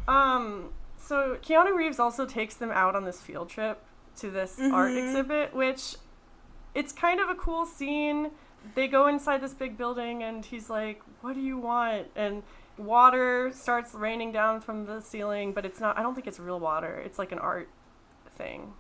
So Keanu Reeves also takes them out on this field trip to this art exhibit, which it's kind of a cool scene. They go inside this big building, and he's like, what do you want? And water starts raining down from the ceiling, but it's not, I don't think it's real water. It's an art thing.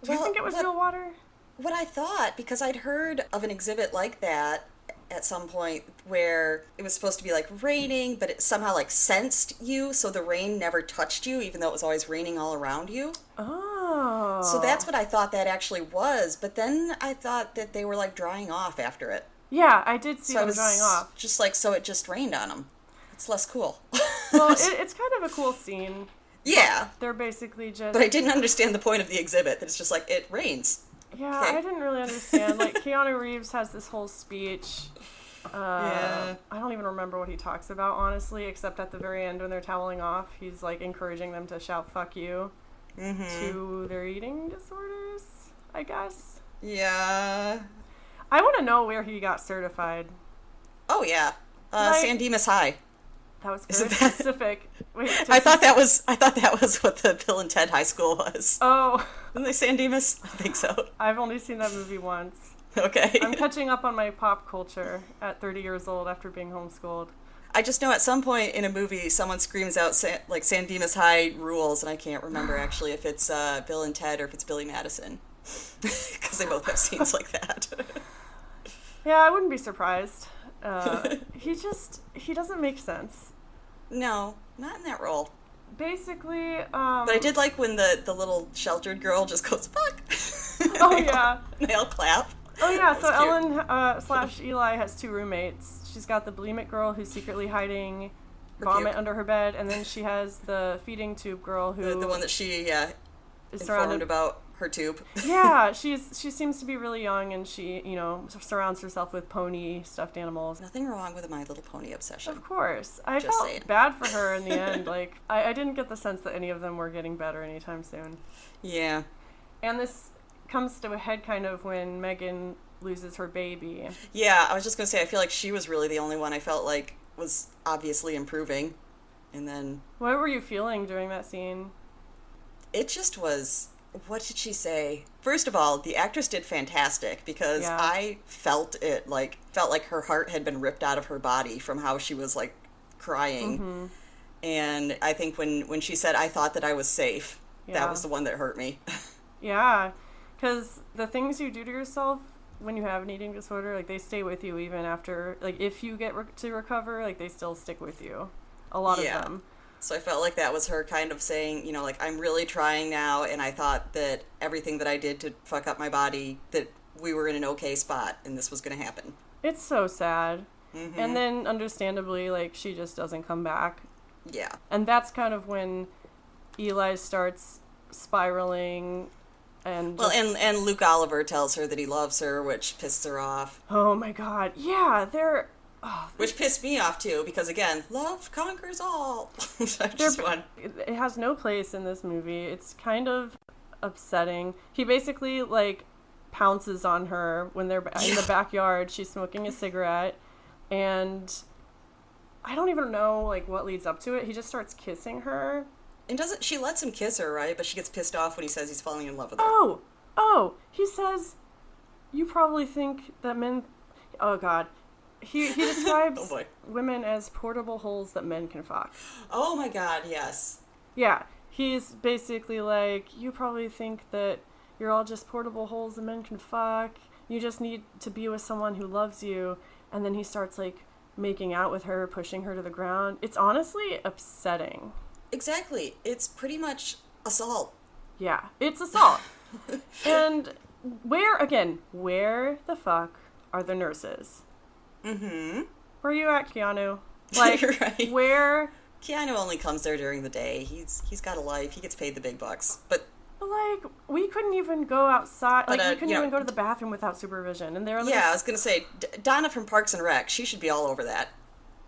Do you think it was real water? What I thought, because I'd heard of an exhibit like that, at some point where it was supposed to be like raining, but it somehow like sensed you, so the rain never touched you, even though it was always raining all around you. Oh. So that's what I thought that actually was, but then I thought that they were like drying off after it. Yeah, I did see them drying off. Just like, so it just rained on them. It's less cool. Well, it's kind of a cool scene. Yeah. They're basically just... But I didn't understand the point of the exhibit, that it's just like, it rains. Yeah, okay. I didn't really understand. Like, Keanu Reeves has this whole speech. Yeah. I don't even remember what he talks about, honestly, except at the very end when they're toweling off, he's, like, encouraging them to shout "fuck you" to their eating disorders, I guess. Yeah. I want to know where he got certified. Oh, yeah. San Dimas High. That was very specific. Wait, I thought that was what the Bill and Ted High School was. Oh. Didn't they San Dimas? I think so. I've only seen that movie once. Okay. I'm catching up on my pop culture at 30 years old after being homeschooled. I just know at some point in a movie someone screams out San Dimas High rules, and I can't remember actually if it's Bill and Ted or if it's Billy Madison. Because they both have scenes like that. Yeah, I wouldn't be surprised. He doesn't make sense. No, not in that role. Basically, But I did like when the little sheltered girl just goes, fuck! Oh, yeah. They all clap. Oh, yeah, so Ellen / Eli has two roommates. She's got the bulimic girl who's secretly hiding vomit under her bed, and then she has the feeding tube girl who... The one that she is informed about her tube. Yeah, she seems to be really young, and she, surrounds herself with pony stuffed animals. Nothing wrong with a My Little Pony obsession. Of course. I felt bad for her in the end. Like, I didn't get the sense that any of them were getting better anytime soon. Yeah. And this comes to a head kind of when Megan loses her baby. Yeah, I was just going to say, I feel like she was really the only one I felt like was obviously improving. And then... What were you feeling during that scene? It just was... What did she say? First of all, the actress did fantastic because I felt like her heart had been ripped out of her body from how she was like crying. Mm-hmm. And I think when she said, I thought that I was safe, that was the one that hurt me. Yeah, because the things you do to yourself when you have an eating disorder, like they stay with you even after, like if you get to recover, like they still stick with you. A lot of them. So I felt like that was her kind of saying, like, I'm really trying now, and I thought that everything that I did to fuck up my body, that we were in an okay spot, and this was going to happen. It's so sad. Mm-hmm. And then, understandably, like, she just doesn't come back. Yeah. And that's kind of when Eli starts spiraling, and... Well, and Luke Oliver tells her that he loves her, which pisses her off. Oh, my God. Yeah, they're... Which pissed me off, too, because, again, love conquers all. It has no place in this movie. It's kind of upsetting. He basically, like, pounces on her when they're in the backyard. She's smoking a cigarette, and I don't even know, like, what leads up to it. He just starts kissing her. And she lets him kiss her, right? But she gets pissed off when he says he's falling in love with her. He says, you probably think that men... Oh, God. He describes women as portable holes that men can fuck. Oh my God, yes. Yeah, he's basically like, you probably think that you're all just portable holes that men can fuck. You just need to be with someone who loves you. And then he starts like making out with her, pushing her to the ground. It's honestly upsetting. Exactly. It's pretty much assault. Yeah, it's assault. And where the fuck are the nurses? Mm-hmm. Where are you at, Keanu? Like, right. Where? Keanu only comes there during the day. He's got a life. He gets paid the big bucks. But like, we couldn't even go outside. Like, we couldn't even go to the bathroom without supervision. And they're like, I was gonna say, Donna from Parks and Rec. She should be all over that.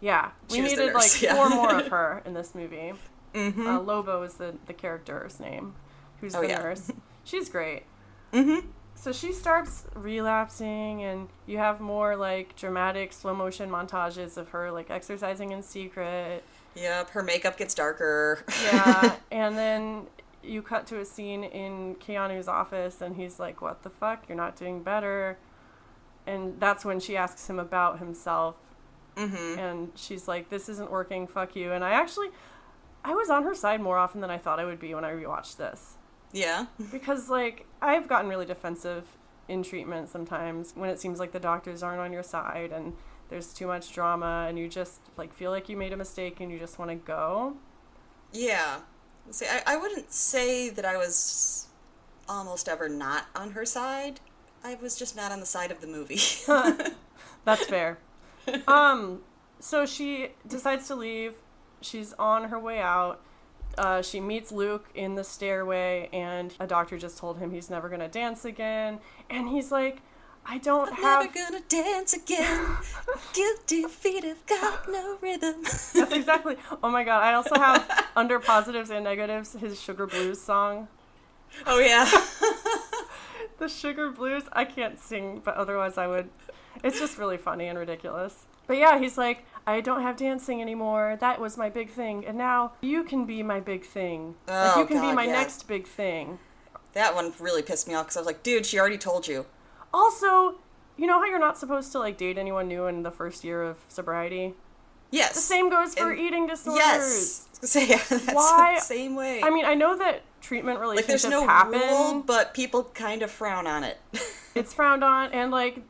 Yeah, we needed like 4 more of her in this movie. Mm-hmm. Lobo is the character's name, who's the nurse. She's great. Mm-hmm. So she starts relapsing, and you have more, like, dramatic slow-motion montages of her, like, exercising in secret. Yep, her makeup gets darker. Yeah, and then you cut to a scene in Keanu's office, and he's like, what the fuck? You're not doing better. And that's when she asks him about himself. Mm-hmm. And she's like, this isn't working, fuck you. And I was on her side more often than I thought I would be when I rewatched this. Yeah. Because, like, I've gotten really defensive in treatment sometimes when it seems like the doctors aren't on your side and there's too much drama and you just like feel like you made a mistake and you just want to go. Yeah. See, I wouldn't say that I was almost ever not on her side. I was just not on the side of the movie. That's fair. So she decides to leave. She's on her way out. She meets Luke in the stairway, and a doctor just told him he's never gonna dance again. And he's like, I'm never gonna dance again. Guilty feet have got no rhythm. That's exactly. Oh my god! I also have under positives and negatives his Sugar Blues song. Oh yeah. The Sugar Blues. I can't sing, but otherwise I would. It's just really funny and ridiculous. But yeah, he's like, I don't have dancing anymore. That was my big thing, and now you can be my big thing. Like you can be my next big thing. That one really pissed me off because I was like, dude, she already told you. Also, you know how you're not supposed to like date anyone new in the first year of sobriety? Yes. The same goes for eating disorders. Yes. So, yeah, that's why? The same way. I mean, I know that treatment relationships there's no happen. rule, but people kind of frown on it. It's frowned on, and like,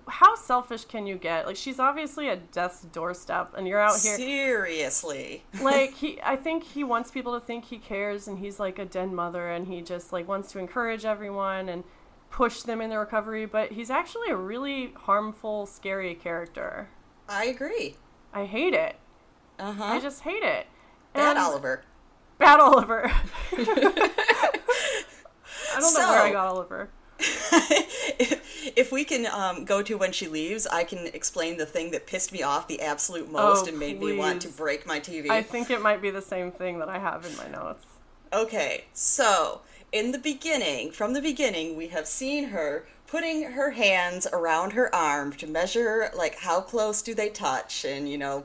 how selfish can you get? Like, she's obviously at death's doorstep, and you're out here. Seriously. Like, I think he wants people to think he cares, and he's like a den mother, and he just like wants to encourage everyone and push them in their recovery, but he's actually a really harmful, scary character. I agree. I hate it. Uh-huh. I just hate it. Bad Oliver. Bad Oliver. I don't know where I got Oliver. If we can go to when she leaves, I can explain the thing that pissed me off the absolute most and made me want to break my TV. I think it might be the same thing that I have in my notes. Okay, so from the beginning, we have seen her putting her hands around her arm to measure, like, how close do they touch, and, checking.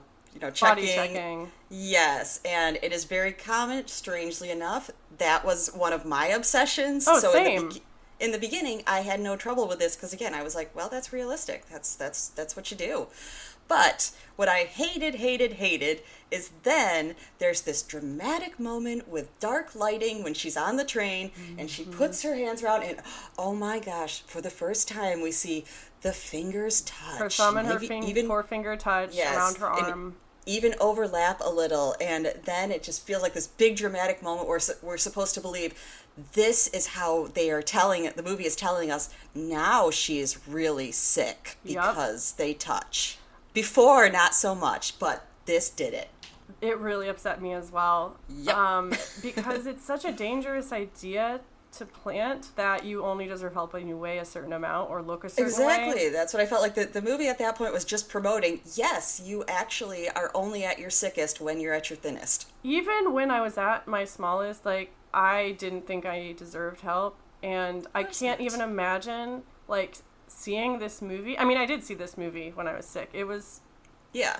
Body checking. Yes, and it is very common, strangely enough. That was one of my obsessions. Oh, so same. In the beginning, I had no trouble with this, because, again, I was like, well, that's realistic. That's what you do. But what I hated is then there's this dramatic moment with dark lighting when she's on the train and she puts her hands around and, oh my gosh, for the first time we see the fingers touch. Her thumb and her forefinger touch around her arm. Even overlap a little, and then it just feels like this big dramatic moment where we're supposed to believe this is how the movie is telling us now she is really sick because they touch. Before, not so much, but this did it. It really upset me as well. Yep. Because it's such a dangerous idea to plant that you only deserve help when you weigh a certain amount or look a certain way. Exactly. That's what I felt like. The movie at that point was just promoting, yes, you actually are only at your sickest when you're at your thinnest. Even when I was at my smallest, like, I didn't think I deserved help. And I can't even imagine, like, seeing this movie. I mean, I did see this movie when I was sick. It was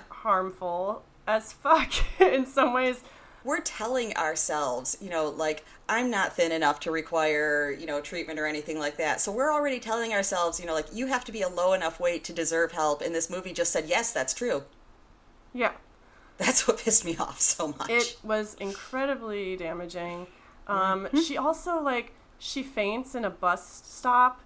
harmful as fuck in some ways. We're telling ourselves, like, I'm not thin enough to require, treatment or anything like that. So we're already telling ourselves, like, you have to be a low enough weight to deserve help. And this movie just said, yes, that's true. Yeah. That's what pissed me off so much. It was incredibly damaging. She also, like, she faints in a bus stop.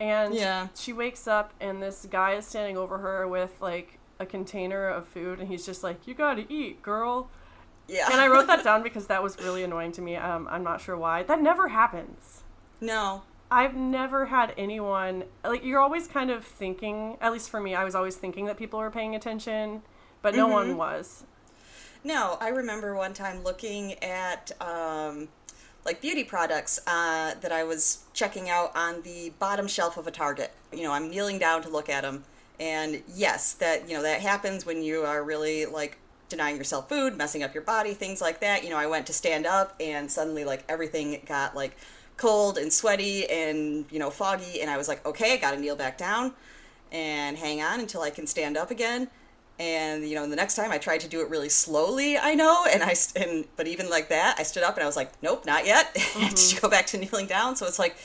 And she wakes up, and this guy is standing over her with, like, a container of food, and he's just like, you gotta eat, girl. Yeah. And I wrote that down because that was really annoying to me. I'm not sure why. That never happens. No. I've never had anyone, like, you're always kind of thinking, at least for me, I was always thinking that people were paying attention, but no one was. No, I remember one time looking at, like, beauty products that I was checking out on the bottom shelf of a Target. I'm kneeling down to look at them. And yes, that happens when you are really, like, denying yourself food, messing up your body, things like that. I went to stand up and suddenly, like, everything got, like, cold and sweaty and, foggy. And I was like, okay, I got to kneel back down and hang on until I can stand up again. And, the next time I tried to do it really slowly, but even like that, I stood up and I was like, nope, not yet. And to go back to kneeling down. So it's like,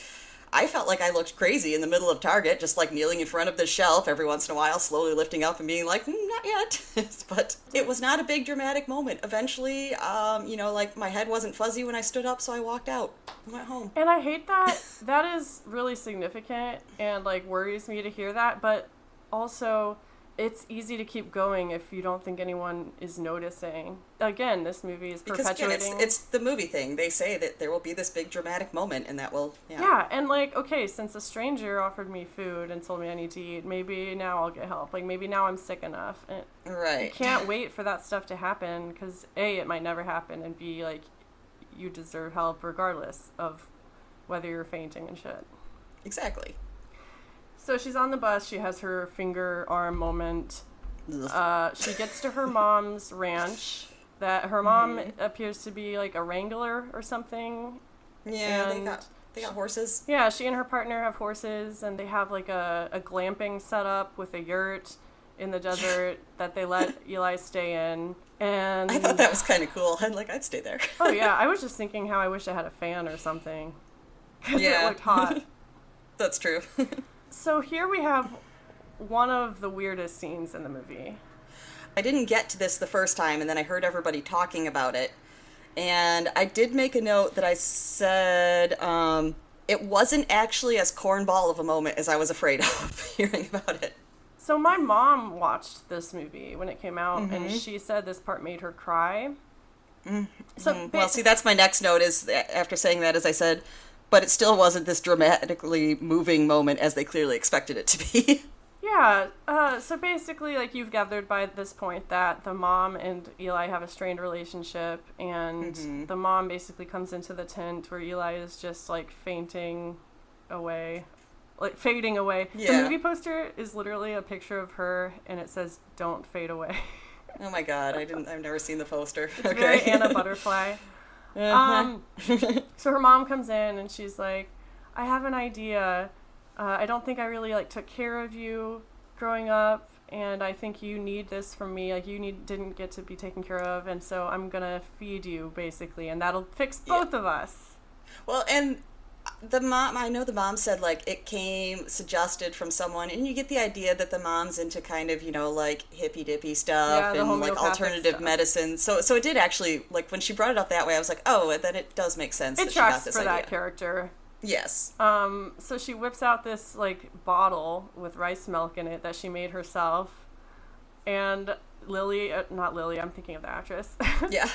I felt like I looked crazy in the middle of Target, just like kneeling in front of the shelf every once in a while, slowly lifting up and being like, not yet. But it was not a big dramatic moment. Eventually, like, my head wasn't fuzzy when I stood up, so I walked out and went home. And I hate that. That is really significant and, like, worries me to hear that. But also, it's easy to keep going if you don't think anyone is noticing. Again, this movie is perpetuating... Because again, it's the movie thing. They say that there will be this big dramatic moment and that will... Yeah, and like, okay, since a stranger offered me food and told me I need to eat, maybe now I'll get help. Like, maybe now I'm sick enough. And right. You can't wait for that stuff to happen because, A, it might never happen, and B, like, you deserve help regardless of whether you're fainting and shit. Exactly. So she's on the bus. She has her finger arm moment. She gets to her mom's ranch. That her mom appears to be like a wrangler or something. Yeah, they got horses. Yeah, she and her partner have horses, and they have like a glamping setup with a yurt in the desert that they let Eli stay in. And I thought that was kind of cool. I'd stay there. Oh yeah, I was just thinking how I wish I had a fan or something. Because it looked hot. That's true. So here we have one of the weirdest scenes in the movie. I didn't get to this the first time, and then I heard everybody talking about it. And I did make a note that I said it wasn't actually as cornball of a moment as I was afraid of hearing about it. So my mom watched this movie when it came out, and she said this part made her cry. So well, see, that's my next note is, after saying that, as I said... But it still wasn't this dramatically moving moment as they clearly expected it to be. Yeah, so basically, like, you've gathered by this point that the mom and Eli have a strained relationship, and the mom basically comes into the tent where Eli is just, like, fainting away. Like, fading away. Yeah. The movie poster is literally a picture of her, and it says, "Don't fade away." Oh my god, I've never seen the poster. It's very Anna Butterfly. So her mom comes in and she's like, "I have an idea. I don't think I really like took care of you growing up, and I think you need this from me. Like didn't get to be taken care of, and so I'm gonna feed you basically, and that'll fix both of us." Well, and I know the mom said, like, it came suggested from someone, and you get the idea that the mom's into kind of, like, hippy-dippy stuff and, like, alternative medicine. So it did actually, like, when she brought it up that way, I was like, oh, then it does make sense that she got this idea. It tracks for that character. Yes. So she whips out this, like, bottle with rice milk in it that she made herself, and not Lily, I'm thinking of the actress. Yeah.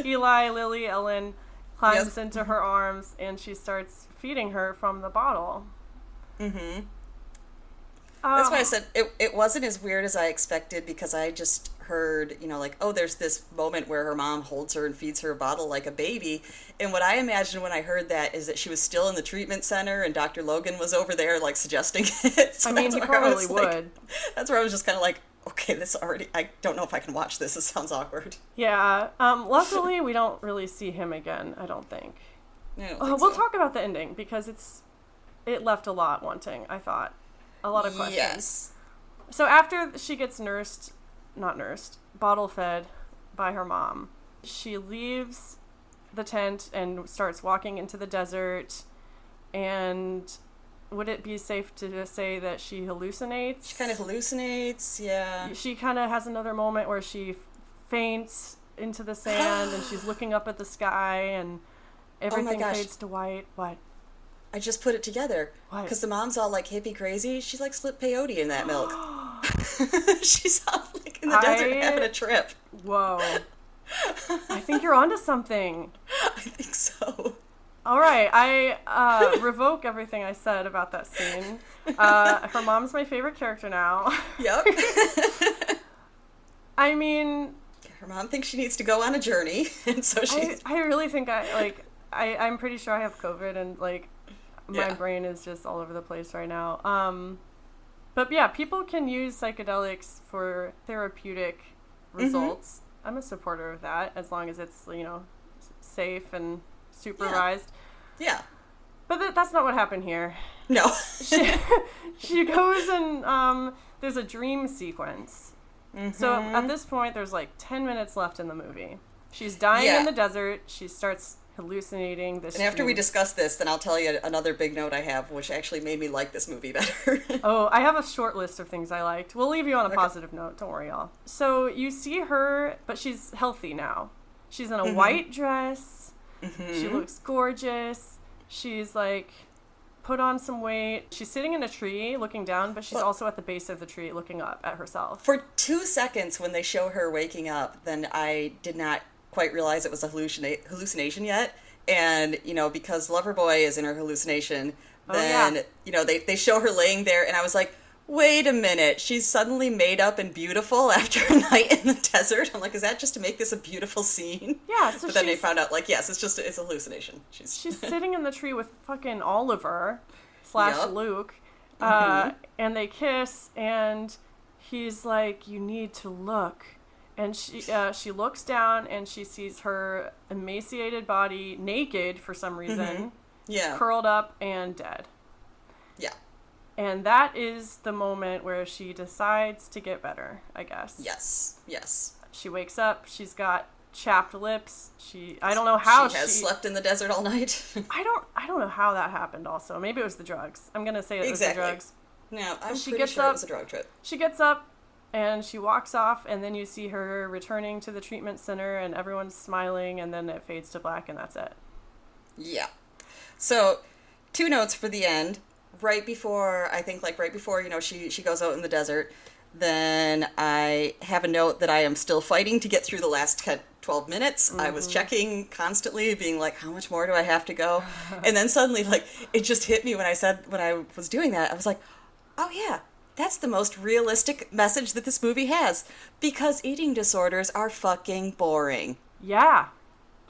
Eli, Lily, Ellen... climbs into her arms, and she starts feeding her from the bottle. That's why I said it wasn't as weird as I expected, because I just heard, like, oh, there's this moment where her mom holds her and feeds her a bottle like a baby. And what I imagined when I heard that is that she was still in the treatment center and Dr. Logan was over there, like, suggesting it. So I mean, he probably would. Like, that's where I was just kind of like, okay, I don't know if I can watch this. This sounds awkward. Yeah. Luckily, we don't really see him again, I don't think. We'll talk about the ending, because it left a lot wanting, I thought. A lot of questions. Yes. So after she gets bottle fed by her mom, she leaves the tent and starts walking into the desert, and... would it be safe to say that she hallucinates? She kind of hallucinates, yeah. She kind of has another moment where she faints into the sand and she's looking up at the sky and everything fades to white. What? I just put it together. What? Because the mom's all, like, hippie crazy. She, like, slipped peyote in that milk. She's off, like, in the desert having a trip. Whoa. I think you're onto something. I think so. All right, I revoke everything I said about that scene. Her mom's my favorite character now. Yep. I mean... her mom thinks she needs to go on a journey, and so she's... I really think I'm pretty sure I have COVID, and, like, my brain is just all over the place right now. But, yeah, people can use psychedelics for therapeutic results. I'm a supporter of that, as long as it's, safe and... supervised. Yeah. But that's not what happened here. No. She goes and there's a dream sequence. So at this point, there's like 10 minutes left in the movie. She's dying in the desert. She starts hallucinating this. And after we discuss this, then I'll tell you another big note I have, which actually made me like this movie better. Oh, I have a short list of things I liked. We'll leave you on a positive note. Don't worry, y'all. So you see her, but she's healthy now. She's in a white dress. She looks gorgeous. She's like put on some weight. She's sitting in a tree looking down, but she's also at the base of the tree looking up at herself. For 2 seconds when they show her waking up, then I did not quite realize it was a hallucination yet. And, because Loverboy is in her hallucination, then, they show her laying there, and I was like, wait a minute, she's suddenly made up and beautiful after a night in the desert. I'm like, is that just to make this a beautiful scene? Yeah, but then they found out, yes, it's a hallucination. She's sitting in the tree with fucking Oliver / Luke, and they kiss, and he's like, you need to look. And she looks down, and she sees her emaciated body, naked for some reason, curled up and dead. Yeah. And that is the moment where she decides to get better, I guess. Yes. She wakes up. She's got chapped lips. I don't know how she has slept in the desert all night. I don't know how that happened. Also, maybe it was the drugs. I'm gonna say it was the drugs. No, I'm pretty sure it was a drug trip. She gets up and she walks off, and then you see her returning to the treatment center, and everyone's smiling, and then it fades to black, and that's it. Yeah. So, 2 notes for the end. Right before, she goes out in the desert, then I have a note that I am still fighting to get through the last 12 minutes. I was checking constantly, being like, how much more do I have to go? And then suddenly, it just hit me when I was doing that. I was like, oh yeah, that's the most realistic message that this movie has. Because eating disorders are fucking boring. Yeah,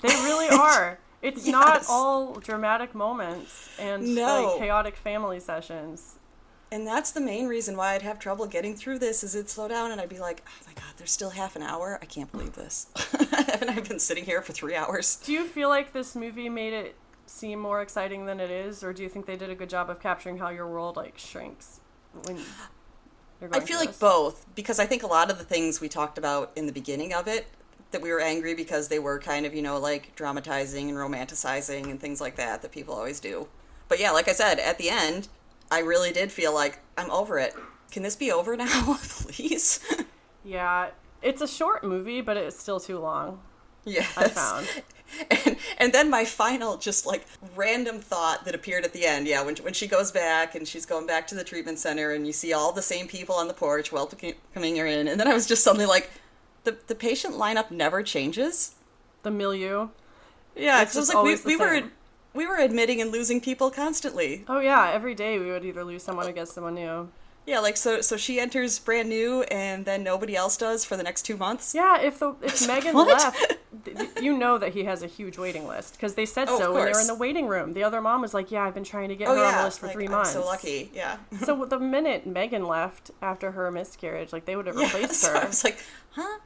they really are. It's not all dramatic moments and chaotic family sessions. And that's the main reason why I'd have trouble getting through this, is it'd slow down and I'd be like, oh my God, there's still half an hour? I can't believe this. Haven't I been sitting here for 3 hours? Do you feel like this movie made it seem more exciting than it is? Or do you think they did a good job of capturing how your world shrinks when you're going I feel like both, because I think a lot of the things we talked about in the beginning of it, that we were angry because they were kind of, dramatizing and romanticizing and things like that people always do. But yeah, like I said, at the end, I really did feel like, I'm over it. Can this be over now, please? Yeah, it's a short movie, but it's still too long. Yes. I found. And then my final random thought that appeared at the end, when she goes back and she's going back to the treatment center and you see all the same people on the porch welcoming her in, and then I was just suddenly like, the patient lineup never changes. The milieu. Yeah, because it was like we were admitting and losing people constantly. Oh yeah, every day we would either lose someone or get someone new. Yeah, so she enters brand new, and then nobody else does for the next 2 months. Yeah, if Megan left, you know that he has a huge waiting list, because they said so when they were in the waiting room. The other mom was like, "Yeah, I've been trying to get her on the list for 3 months." I'm so lucky, yeah. So the minute Megan left after her miscarriage, they would have replaced her. So I was like, huh?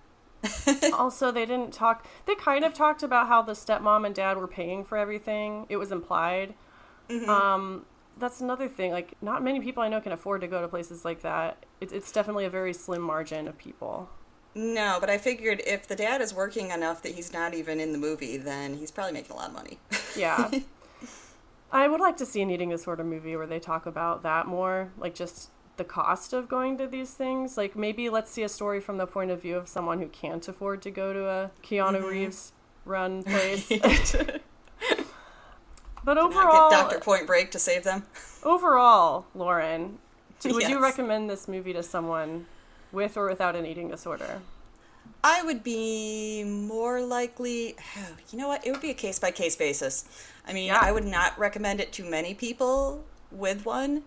Also, they kind of talked about how the stepmom and dad were paying for everything. It was implied. Mm-hmm. That's another thing. Not many people I know can afford to go to places like that. It's definitely a very slim margin of people. No, but I figured if the dad is working enough that he's not even in the movie, then he's probably making a lot of money. Yeah. I would like to see an eating disorder movie where they talk about that more, just the cost of going to these things. Maybe let's see a story from the point of view of someone who can't afford to go to a Keanu Reeves run place. But overall, get Dr. Point Break to save them. Overall, Lauren, would you Yes. recommend this movie to someone with or without an eating disorder? I would be more likely, you know what, it would be a case-by-case basis. I mean, I would not recommend it to many people with one,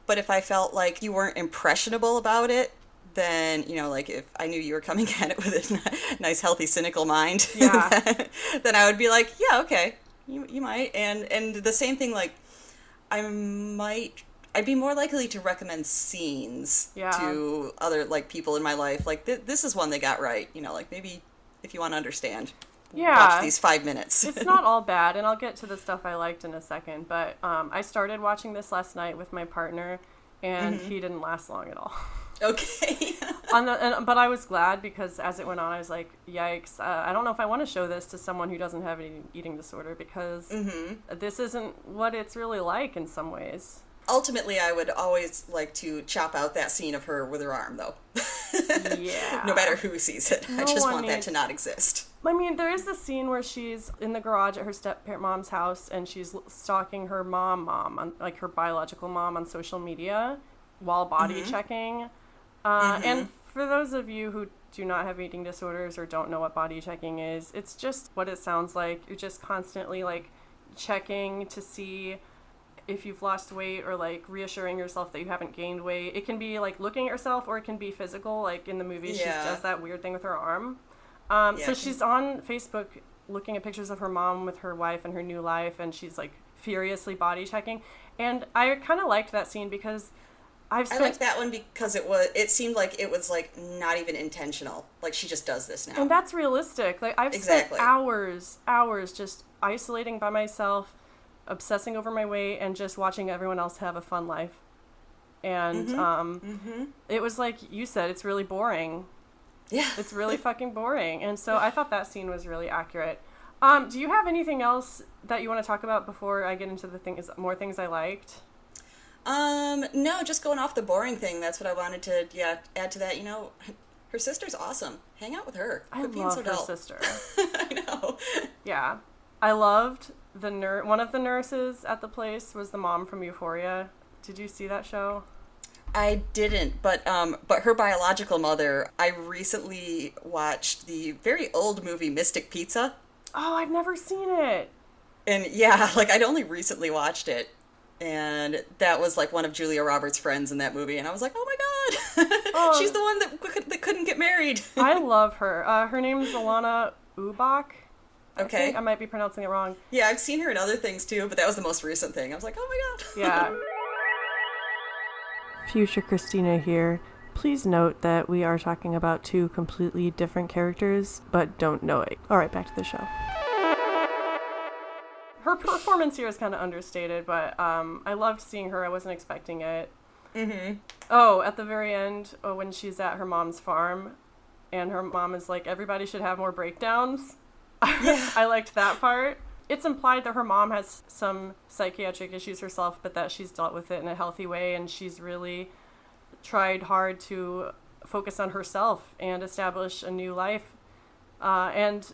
but if I felt like you weren't impressionable about it, then, if I knew you were coming at it with a nice, healthy, cynical mind, then I would be like, yeah, okay, you might. And the same thing, I'd be more likely to recommend scenes to other, people in my life. This is one they got right, maybe if you want to understand. Watch these 5 minutes. It's not all bad, and I'll get to the stuff I liked in a second, but I started watching this last night with my partner, and he didn't last long at all. Okay. But I was glad, because as it went on, I was like, yikes, I don't know if I want to show this to someone who doesn't have an eating disorder, because this isn't what it's really like in some ways. Ultimately, I would always like to chop out that scene of her with her arm, though. Yeah. No matter who sees it. I just want that to not exist. I mean, there is this scene where she's in the garage at her step-mom's house, and she's stalking her mom, on, like, her biological mom on social media while body checking. And for those of you who do not have eating disorders or don't know what body checking is, it's just what it sounds like. You're just constantly, like, checking to see if you've lost weight, or, like, reassuring yourself that you haven't gained weight. It can be, like, looking at yourself, or it can be physical. Like, in the movie, she does that weird thing with her arm. So she's on Facebook looking at pictures of her mom with her wife and her new life, and she's, like, furiously body checking. And I kind of liked that scene because I liked that one because it seemed like it was, like, not even intentional. Like, she just does this now. And that's realistic. Like, I've spent hours just isolating by myself, obsessing over my weight, and just watching everyone else have a fun life. And it was like you said, it's really boring. Yeah. It's really fucking boring. And so I thought that scene was really accurate. Do you have anything else that you want to talk about before I get into the more things I liked? No, just going off the boring thing. That's what I wanted to, add to that. You know, her sister's awesome. Hang out with her. I love her sister. I know. Yeah. I loved one of the nurses at the place was the mom from Euphoria. Did you see that show? I didn't, but her biological mother, I recently watched the very old movie Mystic Pizza. Oh, I've never seen it. And yeah, like, I'd only recently watched it. And that was, like, one of Julia Roberts' friends in that movie. And I was like, oh my God, she's the one that couldn't get married. I love her. Her name is Alana Ubach. Okay. I might be pronouncing it wrong. Yeah, I've seen her in other things too, but that was the most recent thing. I was like, oh my God. Yeah. Future Christina here. Please note that we are talking about two completely different characters, but don't know it. All right, back to the show. Her performance here is kind of understated, but I loved seeing her. I wasn't expecting it. Mm-hmm. Oh, at the very end, when she's at her mom's farm, and her mom is like, everybody should have more breakdowns. Yeah. I liked that part. It's implied that her mom has some psychiatric issues herself, but that she's dealt with it in a healthy way, and she's really tried hard to focus on herself and establish a new life. And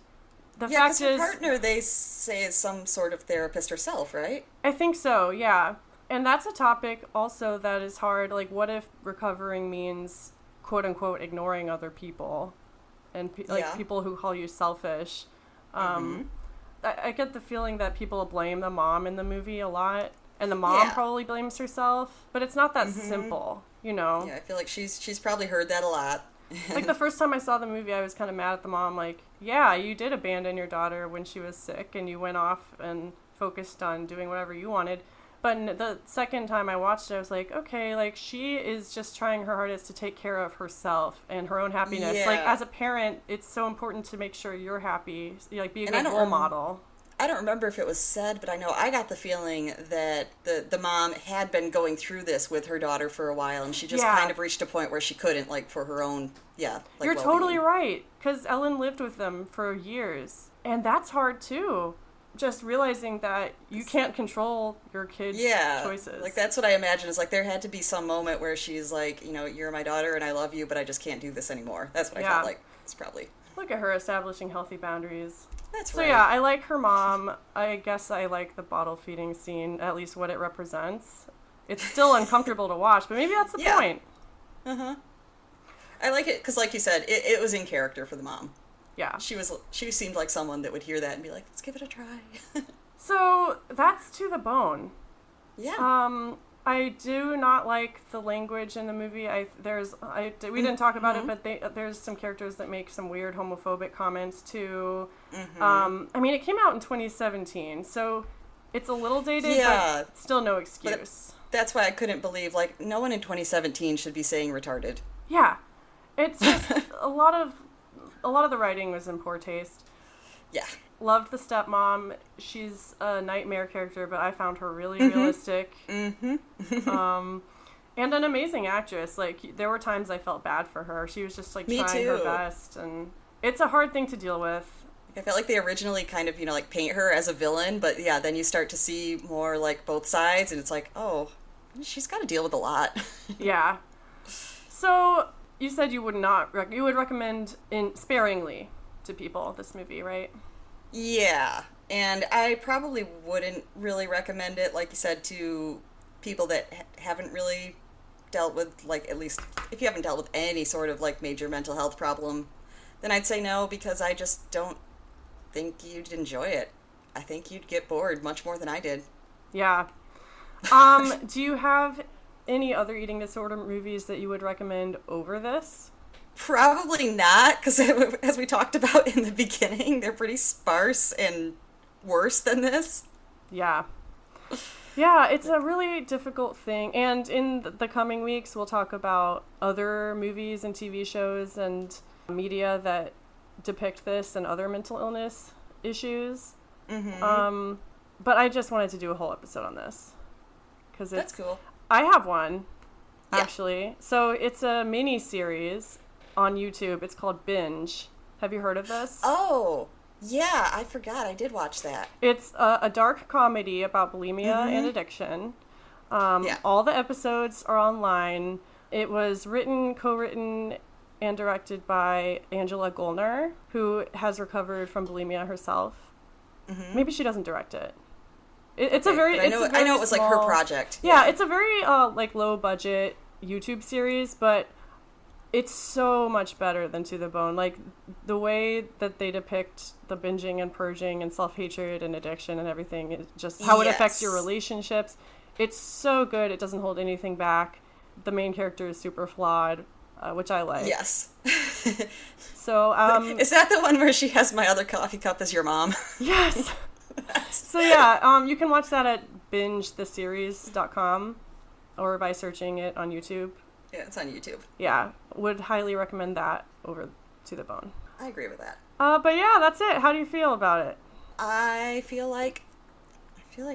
the fact is, her partner, they say, is some sort of therapist herself, right? I think so, yeah. And that's a topic also that is hard. Like, what if recovering means, quote unquote, ignoring other people and people who call you selfish? I get the feeling that people blame the mom in the movie a lot, and the mom probably blames herself, but it's not that simple, you know? Yeah, I feel like she's probably heard that a lot. Like, the first time I saw the movie, I was kind of mad at the mom, like, yeah, you did abandon your daughter when she was sick, and you went off and focused on doing whatever you wanted. But the second time I watched it, I was like, okay, like, she is just trying her hardest to take care of herself and her own happiness. Yeah. Like, as a parent, it's so important to make sure you're happy, like, be a good role model. I don't remember if it was said, but I know I got the feeling that the mom had been going through this with her daughter for a while, and she just kind of reached a point where she couldn't, like, for her own, like, you're well-being. Totally right, because Ellen lived with them for years, and that's hard, too. Just realizing that you can't control your kids' choices. Like, that's what I imagine, is, like, there had to be some moment where she's like, you know, you're my daughter and I love you, but I just can't do this anymore. That's what I felt like. It's probably... Look at her establishing healthy boundaries. That's right. So, I like her mom. I guess I like the bottle feeding scene, at least what it represents. It's still uncomfortable to watch, but maybe that's the point. Uh-huh. I like it, because like you said, it was in character for the mom. Yeah. She seemed like someone that would hear that and be like, let's give it a try. So, that's to the bone. Yeah. I do not like the language in the movie. We didn't talk about it, but there's some characters that make some weird homophobic comments too. I mean, it came out in 2017, so it's a little dated, but still no excuse. But that's why I couldn't believe, like, no one in 2017 should be saying retarded. Yeah. It's just a lot of the writing was in poor taste. Yeah. Loved the stepmom. She's a nightmare character, but I found her really realistic. And an amazing actress. Like, there were times I felt bad for her. She was just, like, trying her best. And it's a hard thing to deal with. I felt like they originally kind of, like, paint her as a villain, but then you start to see more, like, both sides, and it's like, oh, she's got to deal with a lot. Yeah. So, you said you would recommend sparingly to people, this movie, right? Yeah, and I probably wouldn't really recommend it, like you said, to people that haven't really dealt with, like, at least if you haven't dealt with any sort of, like, major mental health problem, then I'd say no, because I just don't think you'd enjoy it. I think you'd get bored much more than I did. Yeah. Do you have any other eating disorder movies that you would recommend over this? Probably not, because as we talked about in the beginning, they're pretty sparse and worse than this. Yeah. Yeah, it's a really difficult thing. And in the coming weeks, we'll talk about other movies and TV shows and media that depict this and other mental illness issues. Mm-hmm. But I just wanted to do a whole episode on this. That's cool. I have one, actually. So it's a mini series on YouTube. It's called Binge. Have you heard of this? Oh, yeah, I forgot. I did watch that. It's a dark comedy about bulimia and addiction. All the episodes are online. It was written, co-written, and directed by Angela Golner, who has recovered from bulimia herself. Mm-hmm. Maybe she doesn't direct it. It's a very. I know it was small, like her project. Yeah, it's a very like low budget YouTube series, but it's so much better than To the Bone. Like the way that they depict the binging and purging and self-hatred and addiction and everything, is just how it affects your relationships. It's so good. It doesn't hold anything back. The main character is super flawed, which I like. Yes. So, is that the one where she has my other coffee cup as your mom? Yes. So yeah, you can watch that at bingetheseries.com or by searching it on YouTube. Yeah, it's on YouTube. Yeah, would highly recommend that over To the Bone. I agree with that. But yeah, that's it. How do you feel about it? I feel like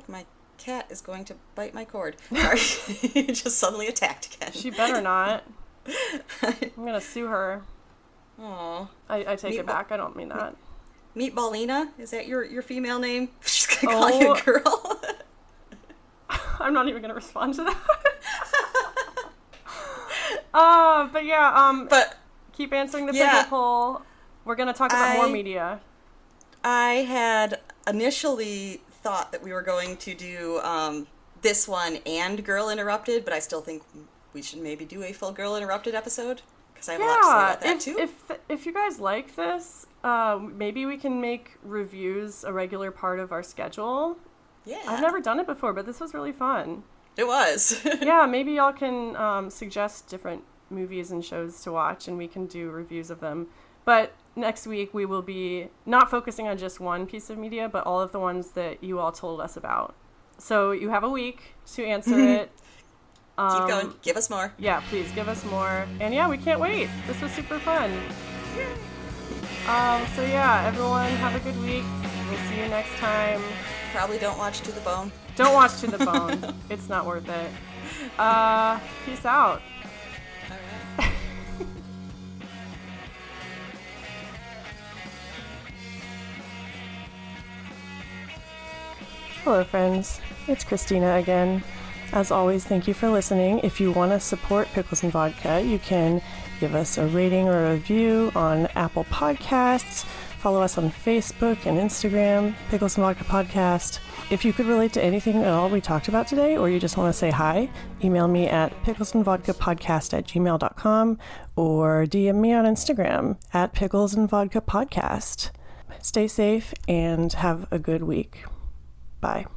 my cat is going to bite my cord. Sorry, just suddenly attacked again. She better not. I'm gonna sue her. Aw. I take it back. I don't mean that. Meatballina? Is that your female name? She's gonna call you a girl. I'm not even gonna respond to that. But yeah, but keep answering the pickle poll. We're gonna talk about more media. I had initially thought that we were going to do this one and Girl Interrupted, but I still think we should maybe do a full Girl Interrupted episode, because I have a lot to say about that too. If you guys like this, maybe we can make reviews a regular part of our schedule. Yeah. I've never done it before, but this was really fun. It was. Yeah, maybe y'all can suggest different movies and shows to watch, and we can do reviews of them. But next week we will be not focusing on just one piece of media, but all of the ones that you all told us about. So you have a week to answer it. Keep going. Give us more. Yeah, please give us more. And yeah, we can't wait. This was super fun. So yeah, everyone have a good week. We'll see you next time. Probably don't watch To the Bone. Don't watch To the Bone. It's not worth it. Peace out. All right. Hello, friends. It's Christina again. As always, thank you for listening. If you want to support Pickles and Vodka, you can give us a rating or a review on Apple Podcasts. Follow us on Facebook and Instagram, Pickles and Vodka Podcast. If you could relate to anything at all we talked about today, or you just want to say hi, email me at picklesandvodkapodcast@gmail.com or DM me on Instagram at picklesandvodkapodcast. Stay safe and have a good week. Bye.